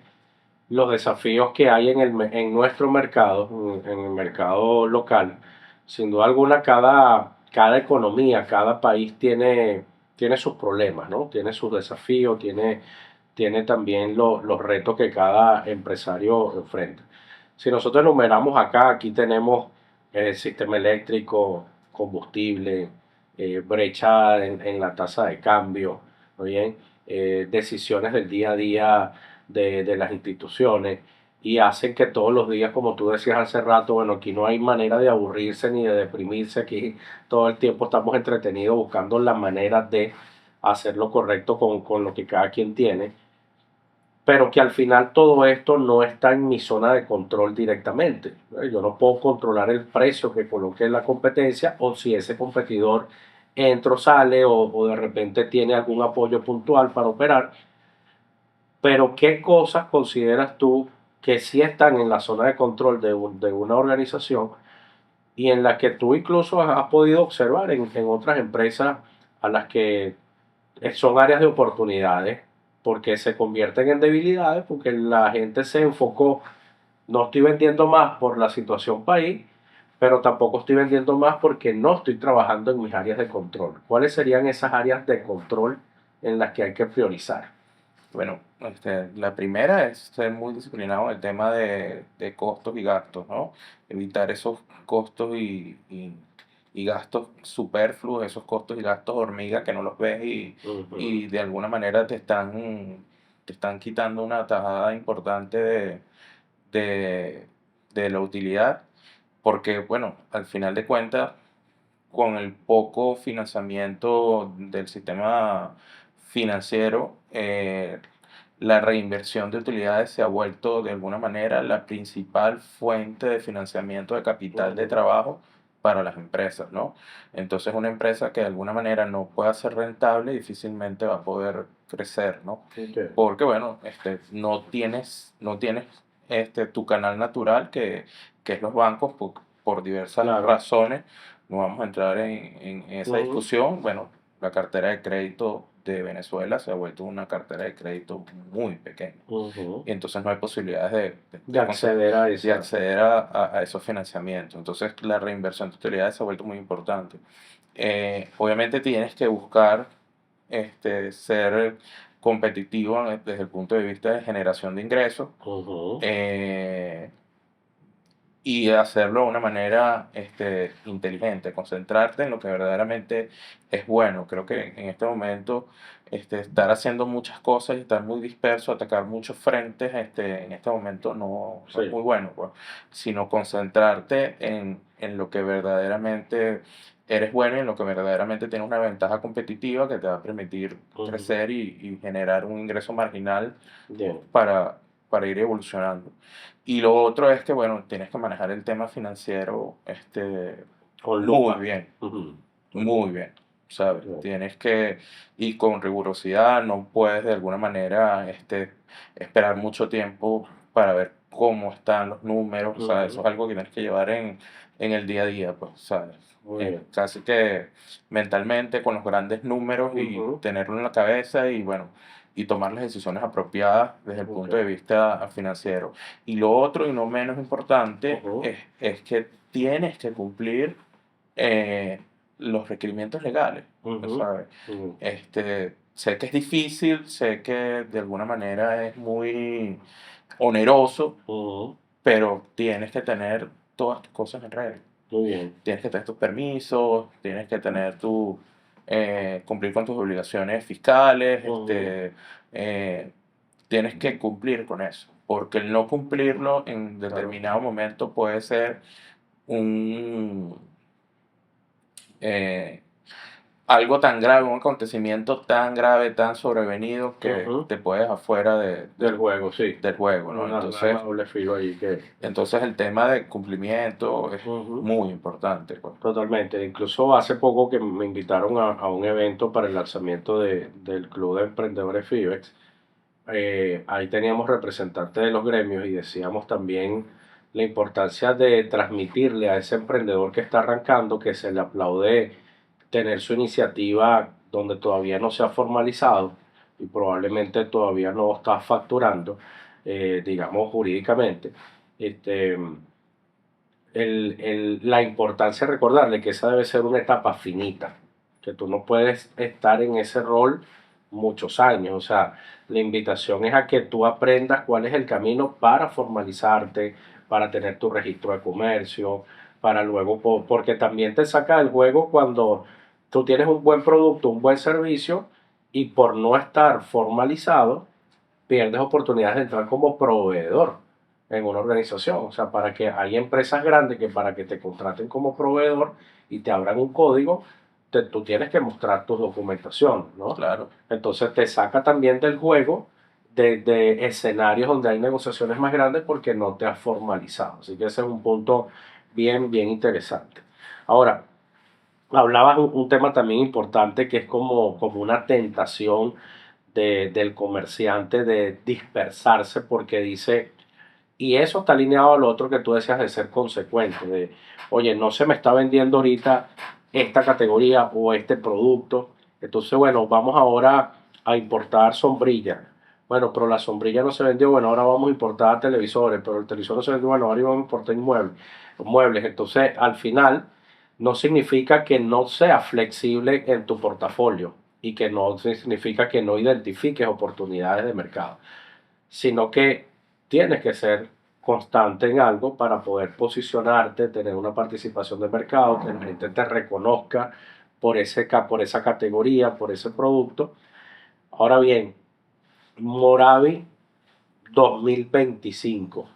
los desafíos que hay en nuestro mercado, en el mercado local. Sin duda alguna, cada economía, cada país tiene sus problemas, ¿no? Tiene sus desafíos, tiene también los retos que cada empresario enfrenta. Si nosotros enumeramos acá, aquí tenemos el sistema eléctrico, combustible, brecha en la tasa de cambio, ¿no bien? Decisiones del día a día de las instituciones y hacen que todos los días, como tú decías hace rato, bueno, aquí no hay manera de aburrirse ni de deprimirse, aquí todo el tiempo estamos entretenidos buscando la manera de hacer lo correcto con lo que cada quien tiene, pero que al final todo esto no está en mi zona de control directamente. Yo no puedo controlar el precio que coloque en la competencia o si ese competidor entra o sale o de repente tiene algún apoyo puntual para operar, pero ¿qué cosas consideras tú que sí están en la zona de control de una organización y en las que tú incluso has podido observar en otras empresas a las que son áreas de oportunidades porque se convierten en debilidades porque la gente se enfocó, no estoy vendiendo más por la situación país, pero tampoco estoy vendiendo más porque no estoy trabajando en mis áreas de control? ¿Cuáles serían esas áreas de control en las que hay que priorizar? Bueno, la primera es ser muy disciplinado en el tema de costos y gastos, ¿no? Evitar esos costos y gastos superfluos, esos costos y gastos hormiga que no los ves Ujú. y de alguna manera te están quitando una tajada importante de, de la utilidad, porque, bueno, al final de cuentas, con el poco financiamiento del sistema financiero, la reinversión de utilidades se ha vuelto de alguna manera la principal fuente de financiamiento de capital de Ujú. trabajo para las empresas, ¿no? Entonces una empresa que de alguna manera no pueda ser rentable difícilmente va a poder crecer, ¿no? Ok. Porque, bueno, no tienes tu canal natural que es los bancos por diversas Claro. razones. No vamos a entrar en esa Ujú. discusión. Bueno, la cartera de crédito de Venezuela se ha vuelto una cartera de crédito muy pequeña. Ujú. Y entonces no hay posibilidades De acceder a de esa. acceder a esos financiamientos. Entonces la reinversión de utilidades se ha vuelto muy importante. Obviamente tienes que buscar ser competitivo desde el punto de vista de generación de ingresos. Ujú. eh, y hacerlo de una manera inteligente, concentrarte en lo que verdaderamente es bueno. Creo que en este momento estar haciendo muchas cosas y estar muy disperso, atacar muchos frentes, en este momento no es Sí. muy bueno, pues, sino concentrarte en lo que verdaderamente eres bueno y en lo que verdaderamente tiene una ventaja competitiva que te va a permitir Ujú. crecer y generar un ingreso marginal Bien. para, para ir evolucionando. Y lo otro es que, bueno, tienes que manejar el tema financiero Con muy lupa. bien, Ujú. muy bien, ¿sabes? Bien. Tienes que ir con rigurosidad, no puedes de alguna manera esperar mucho tiempo para ver cómo están los números, o sea, eso Ujú. es algo que tienes que llevar en el día a día, pues, ¿sabes? Muy bien. Casi que mentalmente con los grandes números y Ujú. tenerlo en la cabeza y bueno, y tomar las decisiones apropiadas desde el Ok. punto de vista financiero. Y lo otro y no menos importante Ujú. es que tienes que cumplir eh, los requerimientos legales, Ujú. ¿sabes? Ujú. Sé que es difícil, sé que de alguna manera es muy oneroso, Ujú. pero tienes que tener todas tus cosas en regla. Muy bien. Tienes que tener tus permisos, tienes que tener cumplir con tus obligaciones fiscales, Ujú. eh, tienes que cumplir con eso, porque el no cumplirlo en Claro. determinado momento puede ser un, eh, algo tan grave, un acontecimiento tan grave, tan sobrevenido que Ujú. te puedes afuera Del juego, sí. del juego, ¿no? Un arma de doble filo ahí que. Entonces el tema de cumplimiento es Ujú. muy importante, pues. Totalmente. Incluso hace poco que me invitaron a un evento para el lanzamiento del Club de Emprendedores FIBEX. Ahí teníamos representantes de los gremios y decíamos también la importancia de transmitirle a ese emprendedor que está arrancando que se le aplaude tener su iniciativa donde todavía no se ha formalizado y probablemente todavía no está facturando, digamos, jurídicamente. Este, la importancia de recordarle que esa debe ser una etapa finita, que tú no puedes estar en ese rol muchos años. O sea, la invitación es a que tú aprendas cuál es el camino para formalizarte, para tener tu registro de comercio, para luego, porque también te saca del juego cuando tú tienes un buen producto, un buen servicio y por no estar formalizado, pierdes oportunidades de entrar como proveedor en una organización. O sea, para que hay empresas grandes que para que te contraten como proveedor y te abran un código, tú tienes que mostrar tu documentación, ¿no? Claro. Entonces te saca también del juego de escenarios donde hay negociaciones más grandes porque no te has formalizado. Así que ese es un punto bien, bien interesante. Ahora, hablabas un tema también importante que es como una tentación del comerciante de dispersarse porque dice, y eso está alineado al otro que tú decías de ser consecuente, de, oye, no se me está vendiendo ahorita esta categoría o este producto, entonces, bueno, vamos ahora a importar sombrillas. Bueno, pero la sombrilla no se vendió, bueno, ahora vamos a importar televisores, pero el televisor no se vendió, bueno, ahora vamos a importar muebles. Entonces, al final, no significa que no sea flexible en tu portafolio y que no significa que no identifiques oportunidades de mercado, sino que tienes que ser constante en algo para poder posicionarte, tener una participación de mercado, que la gente te reconozca por esa categoría, por ese producto. Ahora bien, Moravi 2025,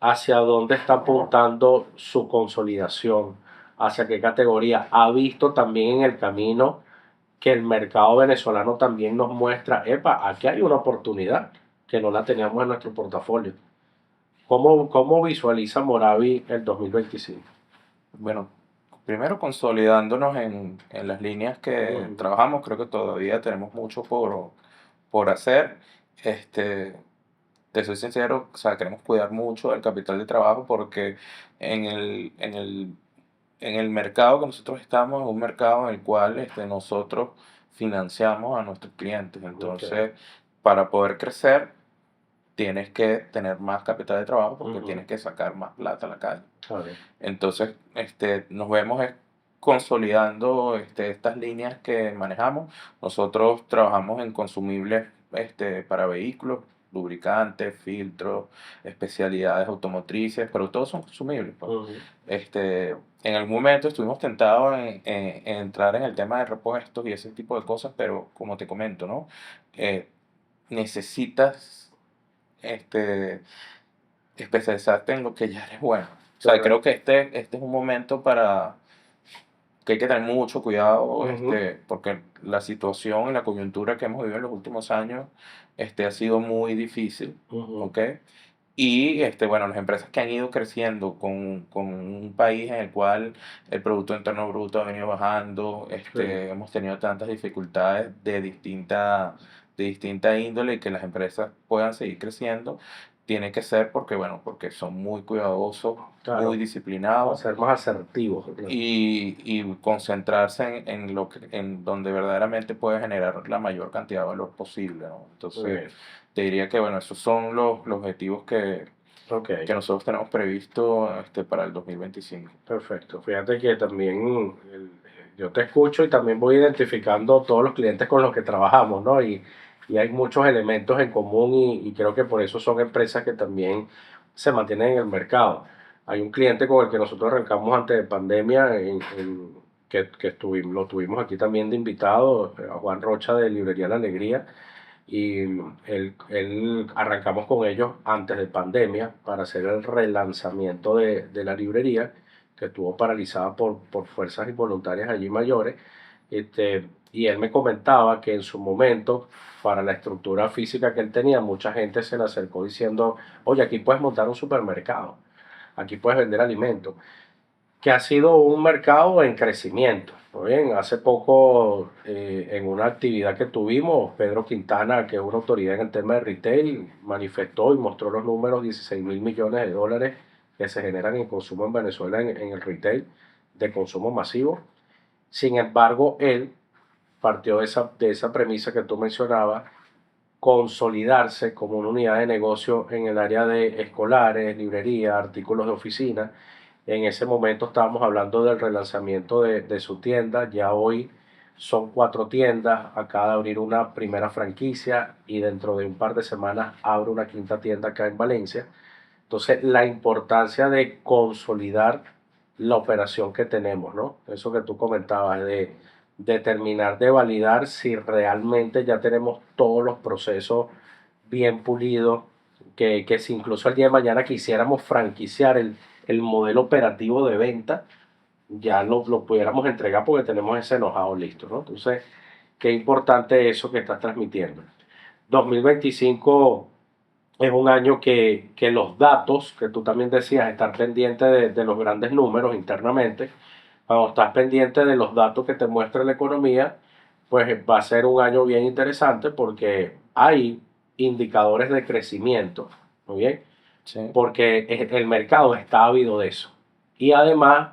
¿hacia dónde está apuntando su consolidación? ¿Hacia qué categoría? ¿Ha visto también en el camino que el mercado venezolano también nos muestra, epa, aquí hay una oportunidad que no la teníamos en nuestro portafolio? ¿Cómo visualiza Moravi el 2025? Bueno, primero consolidándonos en las líneas que Mm, trabajamos, creo que todavía tenemos mucho por hacer. Este, Te soy sincero, o sea, queremos cuidar mucho el capital de trabajo porque en el mercado que nosotros estamos, es un mercado en el cual nosotros financiamos a nuestros clientes. ok. Entonces, para poder crecer, tienes que tener más capital de trabajo porque Ujú, tienes que sacar más plata a la calle. está bien. Entonces, nos vemos consolidando estas líneas que manejamos. Nosotros trabajamos en consumibles para vehículos, lubricantes, filtros, especialidades automotrices, pero todos son consumibles, pues. Ujú, En algún momento estuvimos tentados en entrar en el tema de repuestos y ese tipo de cosas, pero como te comento, ¿no? Eh, Necesitas este, especializarte en lo que ya eres bueno. O sea, creo correcto. que este es un momento que hay que tener mucho cuidado, Ujú, porque la situación y la coyuntura que hemos vivido en los últimos años, ha sido muy difícil, ujú, ¿ok? Y, bueno, las empresas que han ido creciendo con un país en el cual el Producto Interno Bruto ha venido bajando, sí. hemos tenido tantas dificultades de distinta índole y que las empresas puedan seguir creciendo, tiene que ser porque, bueno, porque son muy cuidadosos, muy Claro, para disciplinados ser más asertivos. Claro. y concentrarse en donde verdaderamente puede generar la mayor cantidad de valor posible, ¿no? Muy Entonces, bien. te diría que, bueno, esos son los objetivos Ok, que nosotros tenemos previsto para el 2025. perfecto. Fíjate que también yo te escucho y también voy identificando todos los clientes con los que trabajamos, ¿no? Y hay muchos elementos en común y creo que por eso son empresas que también se mantienen en el mercado. Hay un cliente con el que nosotros arrancamos antes de pandemia, lo tuvimos aquí también de invitado, a Juan Rocha de Librería La Alegría, y él arrancamos con ellos antes de pandemia para hacer el relanzamiento de la librería, que estuvo paralizada por fuerzas involuntarias allí mayores. Y él me comentaba que en su momento, para la estructura física que él tenía, mucha gente se le acercó diciendo, oye, aquí puedes montar un supermercado, aquí puedes vender alimentos, que ha sido un mercado en crecimiento. Muy bien, hace poco, en una actividad que tuvimos, Pedro Quintana, que es una autoridad en el tema de retail, manifestó y mostró los números: 16.000 millones de dólares que se generan en consumo en Venezuela en el retail de consumo masivo. Sin embargo, él partió de esa premisa que tú mencionabas, consolidarse como una unidad de negocio en el área de escolares, librería, artículos de oficina. En ese momento estábamos hablando del relanzamiento de su tienda. Ya hoy son 4 tiendas. Acaba de abrir una primera franquicia y dentro de un par de semanas abre una quinta tienda acá en Valencia. Entonces, la importancia de consolidar la operación que tenemos, ¿no? Eso que tú comentabas, de terminar de validar si realmente ya tenemos todos los procesos bien pulidos, que si incluso el día de mañana quisiéramos franquiciar el modelo operativo de venta, ya lo pudiéramos entregar porque tenemos ese know-how listo, ¿no? Entonces, qué importante eso que estás transmitiendo. 2025 es un año que los datos, que tú también decías, estar pendiente de los grandes números internamente, cuando estás pendiente de los datos que te muestra la economía, pues va a ser un año bien interesante porque hay indicadores de crecimiento, ¿muy bien? Sí. Porque el mercado está ávido de eso. Y además,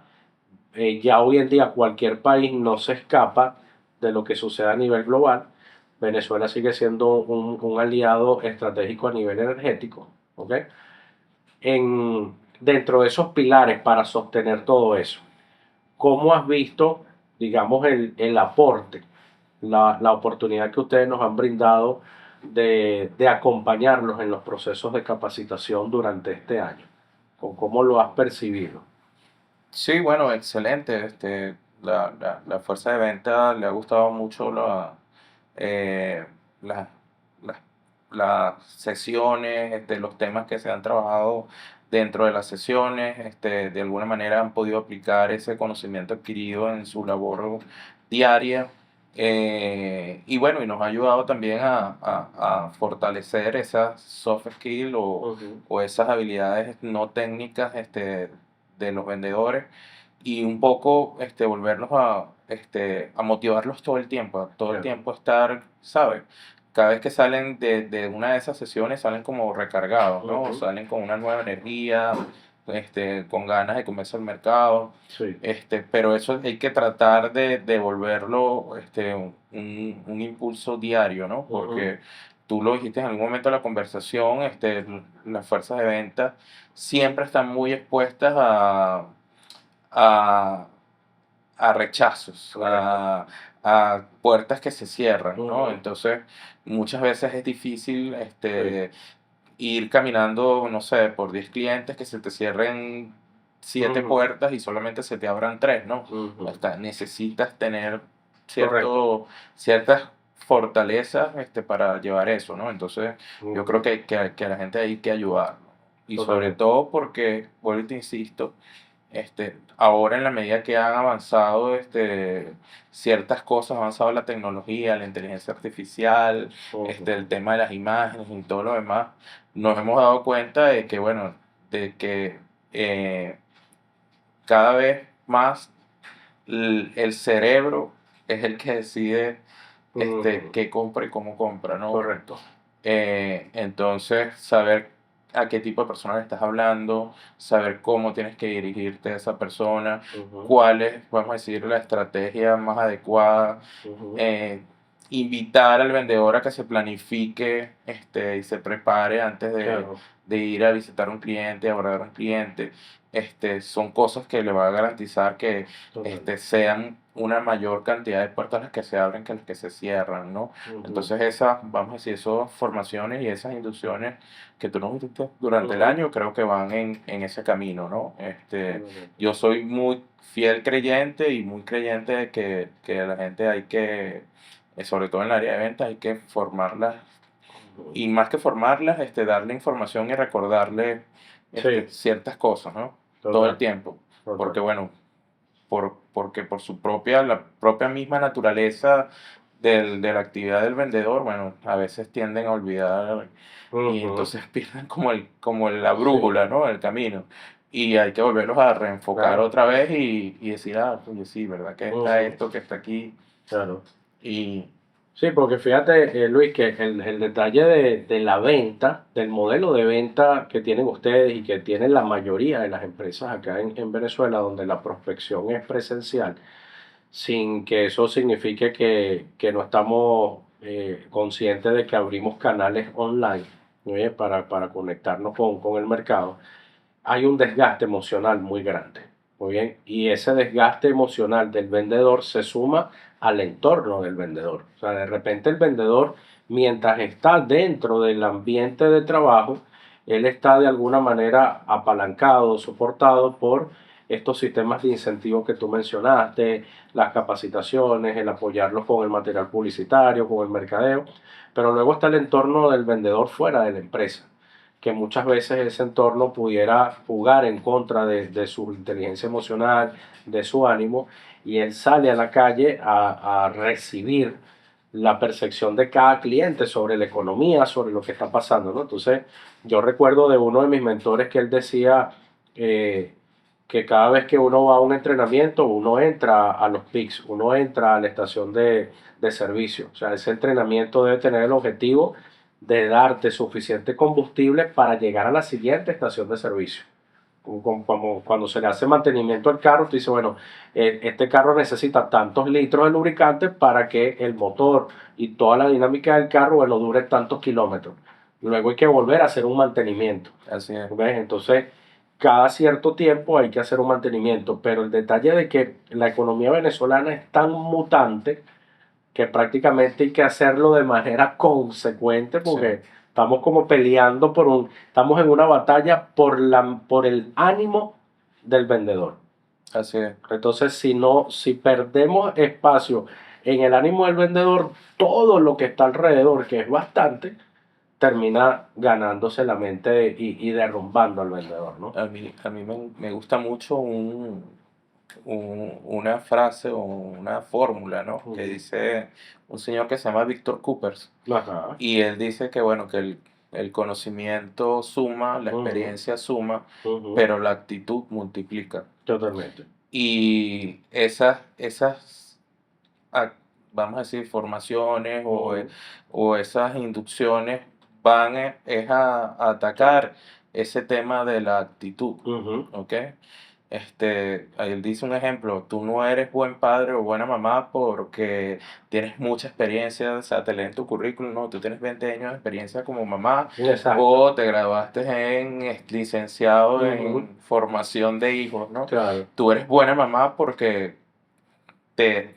ya hoy en día cualquier país no se escapa de lo que sucede a nivel global. Venezuela sigue siendo un aliado estratégico a nivel energético, ¿ok? Dentro de esos pilares para sostener todo eso, ¿cómo has visto, digamos, el aporte, la oportunidad que ustedes nos han brindado de acompañarlos en los procesos de capacitación durante este año? ¿Cómo lo has percibido? Sí, bueno, excelente. La fuerza de venta le ha gustado mucho eh, la- las las sesiones, los temas que se han trabajado dentro de las sesiones. De alguna manera han podido aplicar ese conocimiento adquirido en su labor diaria. Y bueno, y nos ha ayudado también a fortalecer esas soft skills Ujú. o esas habilidades no técnicas de los vendedores y un poco volverlos a motivarlos todo el tiempo, a todo el Claro. tiempo estar, ¿sabes? Cada vez que salen de una de esas sesiones salen como recargados, ¿no? Ujú. Salen con una nueva energía, con ganas de comerse el mercado. Sí. Pero eso hay que tratar de volverlo un impulso diario, ¿no? Ujú. Porque tú lo dijiste en algún momento de la conversación, las fuerzas de venta siempre están muy expuestas a, a rechazos, Correcto. a puertas que se cierran, ¿no? Ujú. Entonces, muchas veces es difícil Sí. ir caminando, no sé, por 10 clientes que se te cierren 7 Ujú. puertas y solamente se te abran 3, ¿no? Ujú. Necesitas tener Correcto. ciertas fortalezas para llevar eso, ¿no? Entonces, yo creo Ujú. que a la gente hay que ayudar, ¿no? Y sobre Totalmente. todo porque, vuelvo y te insisto, ahora en la medida que han avanzado ciertas cosas, ha avanzado la tecnología, la inteligencia artificial, Ujú. el tema de las imágenes y todo lo demás, nos hemos dado cuenta de que, bueno, de que cada vez más el cerebro es el que decide Ujú. qué compra y cómo compra, ¿no? Correcto. Entonces, saber a qué tipo de persona le estás hablando, saber cómo tienes que dirigirte a esa persona, Ujú. cuál es, vamos a decir, la estrategia más adecuada, Ujú. eh, invitar al vendedor a que se planifique y se prepare antes Claro. de ir a visitar un cliente, abordar un cliente. Son cosas que le va a garantizar que Total. sean una mayor cantidad de puertas las que se abren que las que se cierran, ¿no? Ujú. Entonces esas, vamos a decir, esas formaciones y esas inducciones que tú nos diste durante el Ujú. año, creo que van en ese camino, ¿no? Totalmente. Yo soy muy fiel creyente y muy creyente de que a la gente hay que, sobre todo en el área de ventas, hay que formarlas Ujú. y más que formarlas, darle información y recordarle Sí. ciertas cosas, ¿no? Todo el Total. tiempo. Total. Porque bueno, porque por la propia misma naturaleza de la actividad del vendedor, bueno, a veces tienden a olvidar y Ujú. entonces pierden como la Sí. brújula, ¿no? El camino. Y hay que volverlos a reenfocar Claro. otra vez y decir, ah, oye, sí, ¿verdad? Que está Ujú. esto, que está aquí. Claro. Y Sí, porque fíjate, Luis, que el detalle de la venta, del modelo de venta que tienen ustedes y que tienen la mayoría de las empresas acá en Venezuela, donde la prospección es presencial, sin que eso signifique que no estamos consciente de que abrimos canales online, ¿oye? Para conectarnos con el mercado, hay un desgaste emocional muy grande. Muy bien, y ese desgaste emocional del vendedor se suma al entorno del vendedor. O sea, de repente el vendedor, mientras está dentro del ambiente de trabajo, él está de alguna manera apalancado, soportado por estos sistemas de incentivo que tú mencionaste, las capacitaciones, el apoyarlos con el material publicitario, con el mercadeo, pero luego está el entorno del vendedor fuera de la empresa, que muchas veces ese entorno pudiera jugar en contra de su inteligencia emocional, de su ánimo, y él sale a la calle a recibir la percepción de cada cliente sobre la economía, sobre lo que está pasando, ¿no? Entonces, yo recuerdo de uno de mis mentores que él decía eh, que cada vez que uno va a un entrenamiento, uno entra a los PICs, uno entra a la estación de servicio. O sea, ese entrenamiento debe tener el objetivo de darte suficiente combustible para llegar a la siguiente estación de servicio. Como cuando se le hace mantenimiento al carro, tú dices, bueno, este carro necesita tantos litros de lubricante para que el motor y toda la dinámica del carro, bueno, dure tantos kilómetros. Luego hay que volver a hacer un mantenimiento. Así es. ¿Ves? Entonces, cada cierto tiempo hay que hacer un mantenimiento, pero el detalle de que la economía venezolana es tan mutante que prácticamente hay que hacerlo de manera consecuente Sí, porque estamos como peleando estamos en una batalla por el ánimo del vendedor. así es. Entonces, si perdemos espacio en el ánimo del vendedor, todo lo que está alrededor, que es bastante, termina ganándose la mente y derrumbando al vendedor, ¿no? A mí me gusta mucho una frase o una fórmula, ¿no? Que dice un señor que se llama Víctor Coopers. Ajá. Y él dice que, bueno, que el conocimiento suma, la Ujú, experiencia suma, ujú. pero la actitud multiplica. Totalmente. Y esas a- vamos a decir, formaciones Ujú. o esas inducciones van es a atacar ese tema de la actitud, Ujú. ¿ok? Ahí él dice un ejemplo, tú no eres buen padre o buena mamá porque tienes mucha experiencia, o sea, te leen tu currículum, no, tú tienes 20 años de experiencia como mamá Exacto. o te graduaste en licenciado Ujú. en formación de hijos, ¿no? Claro. Tú eres buena mamá porque te,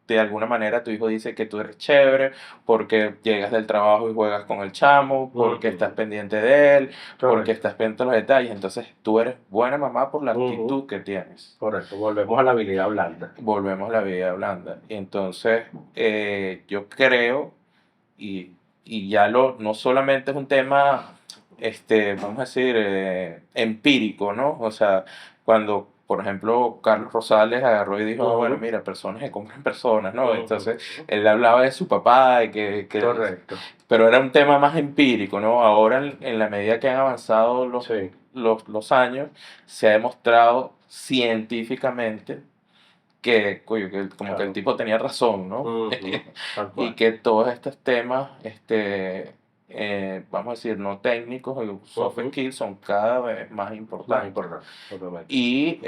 de alguna manera tu hijo dice que tú eres chévere, porque llegas del trabajo y juegas con el chamo, porque estás Ujú. pendiente de él, porque Correcto. estás pendiente de los detalles. Entonces tú eres buena mamá por la Ujú. actitud que tienes. Correcto. Volvemos a la habilidad blanda. Volvemos a la vida blanda. Y entonces yo creo, y, y ya no solamente es un tema, vamos a decir, empírico, ¿no? O sea, cuando, por ejemplo, Carlos Rosales agarró y dijo, "Ah, bueno, Ujú. mira, personas que compran personas, ¿no?" Ujú. Entonces, él hablaba de su papá, y Correcto. pero era un tema más empírico, ¿no? Ahora, en la medida que han avanzado Sí. los años, se ha demostrado científicamente que, coño, que como que el Claro. tipo tenía razón, ¿no? Ujú. Tal Y cual. que todos estos temas, vamos a decir, no técnicos, soft Ujú. skills son cada vez más Más importantes. importante. Totalmente. Y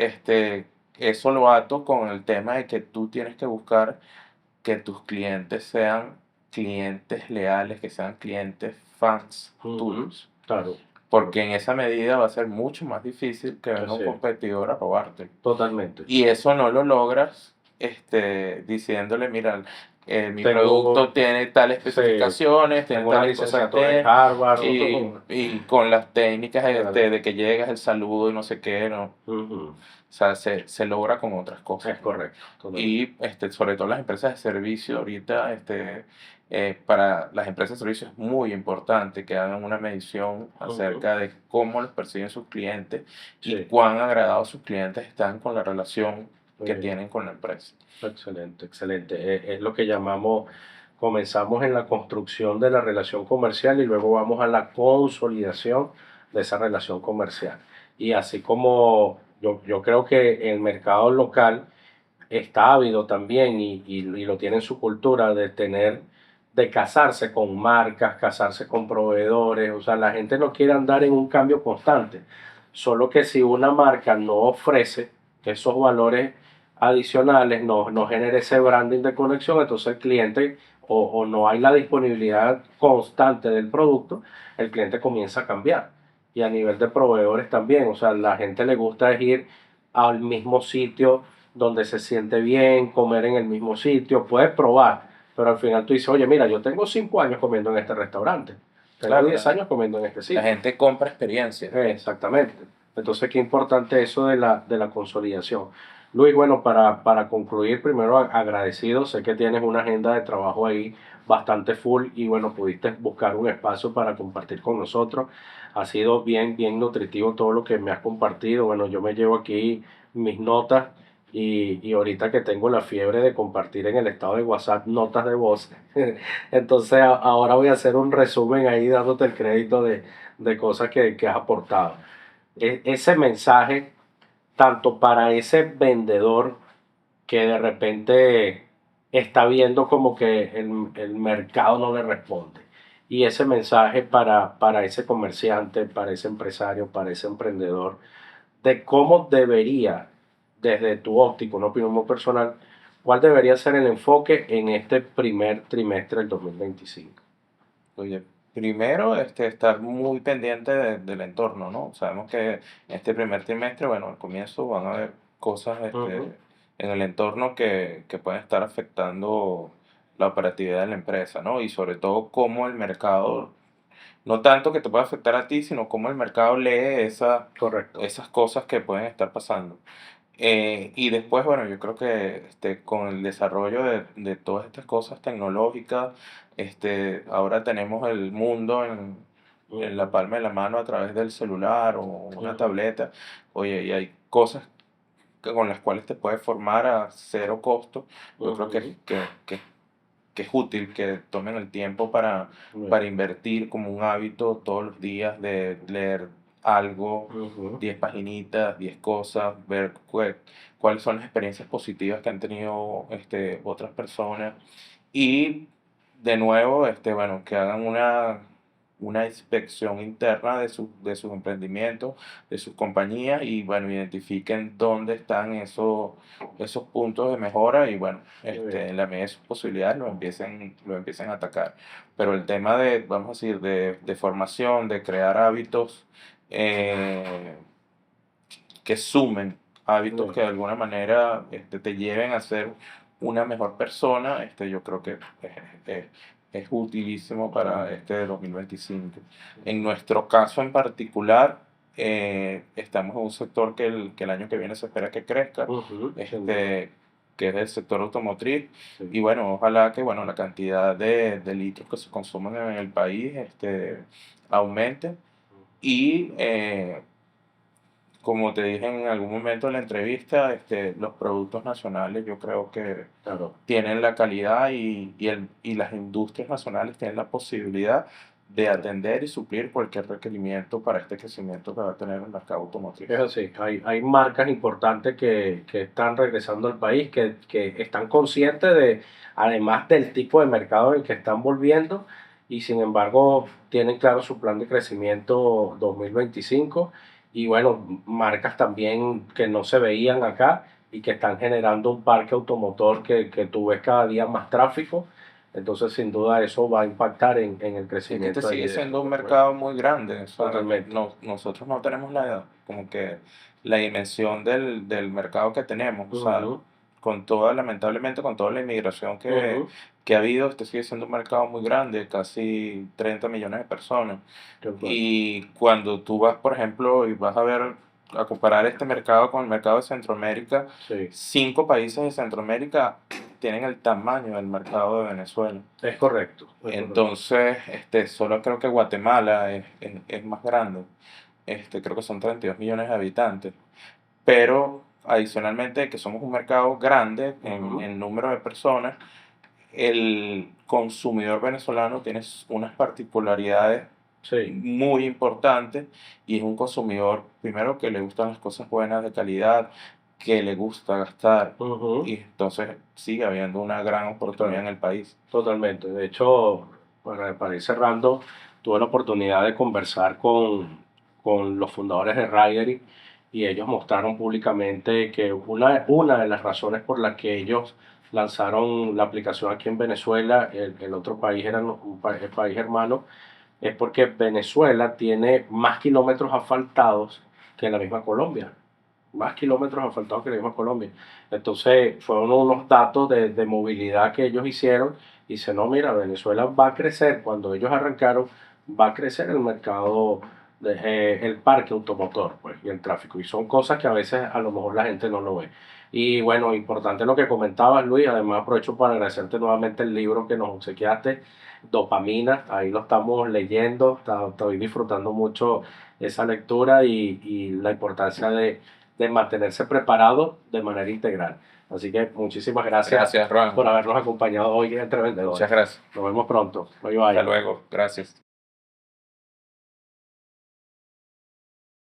eso lo ato con el tema de que tú tienes que buscar que tus clientes sean clientes leales, que sean clientes fans Ujú. tuyos. Claro. Porque en esa medida va a ser mucho más difícil que venga un Así es. competidor a robarte. Totalmente. Y eso no lo logras diciéndole, mira, mi Tengo, producto tiene tales sí, especificaciones, tiene tengo una tales cosas licenciatura en Harvard. y con las técnicas Claro. de que llegas, el saludo y no sé qué, ¿no? Ujú. O sea, se logra con otras cosas, Es ¿no? correcto. Totalmente. Y sobre todo las empresas de servicio ahorita, para las empresas de servicio es muy importante que hagan una medición Ujú. acerca de cómo los perciben sus clientes y Sí. cuán agradados sus clientes están con la relación que Muy bien. tienen con la empresa. Excelente, excelente. Es lo que llamamos, comenzamos en la construcción de la relación comercial y luego vamos a la consolidación de esa relación comercial. Y así como yo creo que el mercado local está ávido también y lo tiene en su cultura de casarse con marcas, casarse con proveedores. O sea, la gente no quiere andar en un cambio constante. Solo que si una marca no ofrece esos valores adicionales, no genera ese branding de conexión, entonces el cliente o no hay la disponibilidad constante del producto, el cliente comienza a cambiar. Y a nivel de proveedores también, o sea, la gente le gusta es ir al mismo sitio donde se siente bien, comer en el mismo sitio, puedes probar, pero al final tú dices, oye, mira, yo tengo 5 años comiendo en este restaurante, tengo Claro, 10 años comiendo en este la sitio. gente compra experiencia. Exactamente. Entonces, qué importante eso de la consolidación. Luis, bueno, para concluir, primero agradecido, sé que tienes una agenda de trabajo ahí bastante full y bueno, pudiste buscar un espacio para compartir con nosotros. Ha sido bien, bien nutritivo todo lo que me has compartido. Bueno, yo me llevo aquí mis notas y ahorita que tengo la fiebre de compartir en el estado de WhatsApp notas de voz, entonces ahora voy a hacer un resumen ahí dándote el crédito de cosas que has aportado. Ese mensaje, tanto para ese vendedor que de repente está viendo como que el mercado no le responde, y ese mensaje para ese comerciante, para ese empresario, para ese emprendedor, de cómo debería, desde tu óptica, una opinión muy personal, cuál debería ser el enfoque en este primer trimestre del 2025. Oye, primero, estar muy pendiente del entorno, ¿no? Sabemos que este primer trimestre, bueno, al comienzo van a haber cosas, Ujú, en el entorno que pueden estar afectando la operatividad de la empresa, ¿no? Y sobre todo cómo el mercado, no tanto que te pueda afectar a ti, sino cómo el mercado lee correcto. esas cosas que pueden estar pasando. Y después, bueno, yo creo que con el desarrollo de todas estas cosas tecnológicas, ahora tenemos el mundo en la Ujú, palma de la mano a través del celular o una ujú, tableta. Oye, y hay cosas con las cuales te puedes formar a cero costo. Yo creo ujú. que es útil que tomen el tiempo Bueno, para invertir como un hábito todos los días de leer algo, ujú, 10 paginitas, 10 cosas, ver cuáles son las experiencias positivas que han tenido otras personas y de nuevo, bueno, que hagan una inspección interna de sus emprendimientos, de sus compañías y bueno, identifiquen dónde están esos puntos de mejora y bueno, muy bien. en la medida de sus posibilidades lo empiecen a atacar. Pero el tema de, vamos a decir, de formación, de crear hábitos eh, que sumen, hábitos Bien, que de alguna manera te lleven a ser una mejor persona, yo creo que es, es utilísimo para este 2025. En nuestro caso en particular, estamos en un sector que el año que viene se espera que crezca, ujú, sin duda. este, que es el sector automotriz. Sí. Y bueno, ojalá que bueno, la cantidad de litros que se consumen en el país aumente. Y como te dije en algún momento en la entrevista, los productos nacionales yo creo que Claro. tienen la calidad y las industrias nacionales tienen la posibilidad de Claro. atender y suplir cualquier requerimiento para este crecimiento que va a tener el mercado Es automotriz. así, hay marcas importantes que están regresando al país, que están conscientes de, además del tipo de mercado en el que están volviendo, y sin embargo tienen claro su plan de crecimiento 2025, y bueno, marcas también que no se veían acá y que están generando un parque automotor que tú ves cada día más tráfico, entonces sin duda eso va a impactar en el Es que este crecimiento ahí sigue de siendo un esos documentos. mercado muy grande, o sea, Totalmente. nosotros no tenemos como que la dimensión del mercado que tenemos, o sea, Ujú, con toda, lamentablemente, con toda la inmigración ujú. que ha habido, este sigue siendo un mercado muy grande, casi 30 millones de personas. De acuerdo. Y cuando tú vas, por ejemplo, y vas a ver, a comparar este mercado con el mercado de Centroamérica, Sí, 5 países de Centroamérica tienen el tamaño del mercado de Venezuela. es correcto, es correcto. Entonces, solo creo que Guatemala es más grande. Creo que son 32 millones de habitantes. Pero adicionalmente que somos un mercado grande Ujú, en número de personas, el consumidor venezolano tiene unas particularidades sí, muy importantes y es un consumidor, primero, que le gustan las cosas buenas de calidad, que le gusta gastar ujú, y entonces sigue habiendo una gran oportunidad claro, en el país. totalmente. De hecho, para ir cerrando, tuve la oportunidad de conversar con los fundadores de Ridery y ellos mostraron públicamente que una de las razones por las que ellos lanzaron la aplicación aquí en Venezuela, el otro país era el país hermano, es porque Venezuela tiene más kilómetros asfaltados que la misma Colombia. Más kilómetros asfaltados que la misma Colombia. Entonces, fueron unos datos de movilidad que ellos hicieron. Y dice, no, mira, Venezuela va a crecer. Cuando ellos arrancaron, va a crecer el mercado, el parque automotor, pues, y el tráfico. Y son cosas que a veces a lo mejor la gente no lo ve. Y bueno, importante lo que comentabas, Luis. Además, aprovecho para agradecerte nuevamente el libro que nos obsequiaste, Dopamina. Ahí lo estamos leyendo. Estoy disfrutando mucho esa lectura y la importancia de mantenerse preparado de manera integral. Así que muchísimas gracias, Gracias, Ron. por habernos acompañado hoy en Entre Vendedores. Muchas gracias. Nos vemos pronto. Bye bye. Hasta luego. Gracias.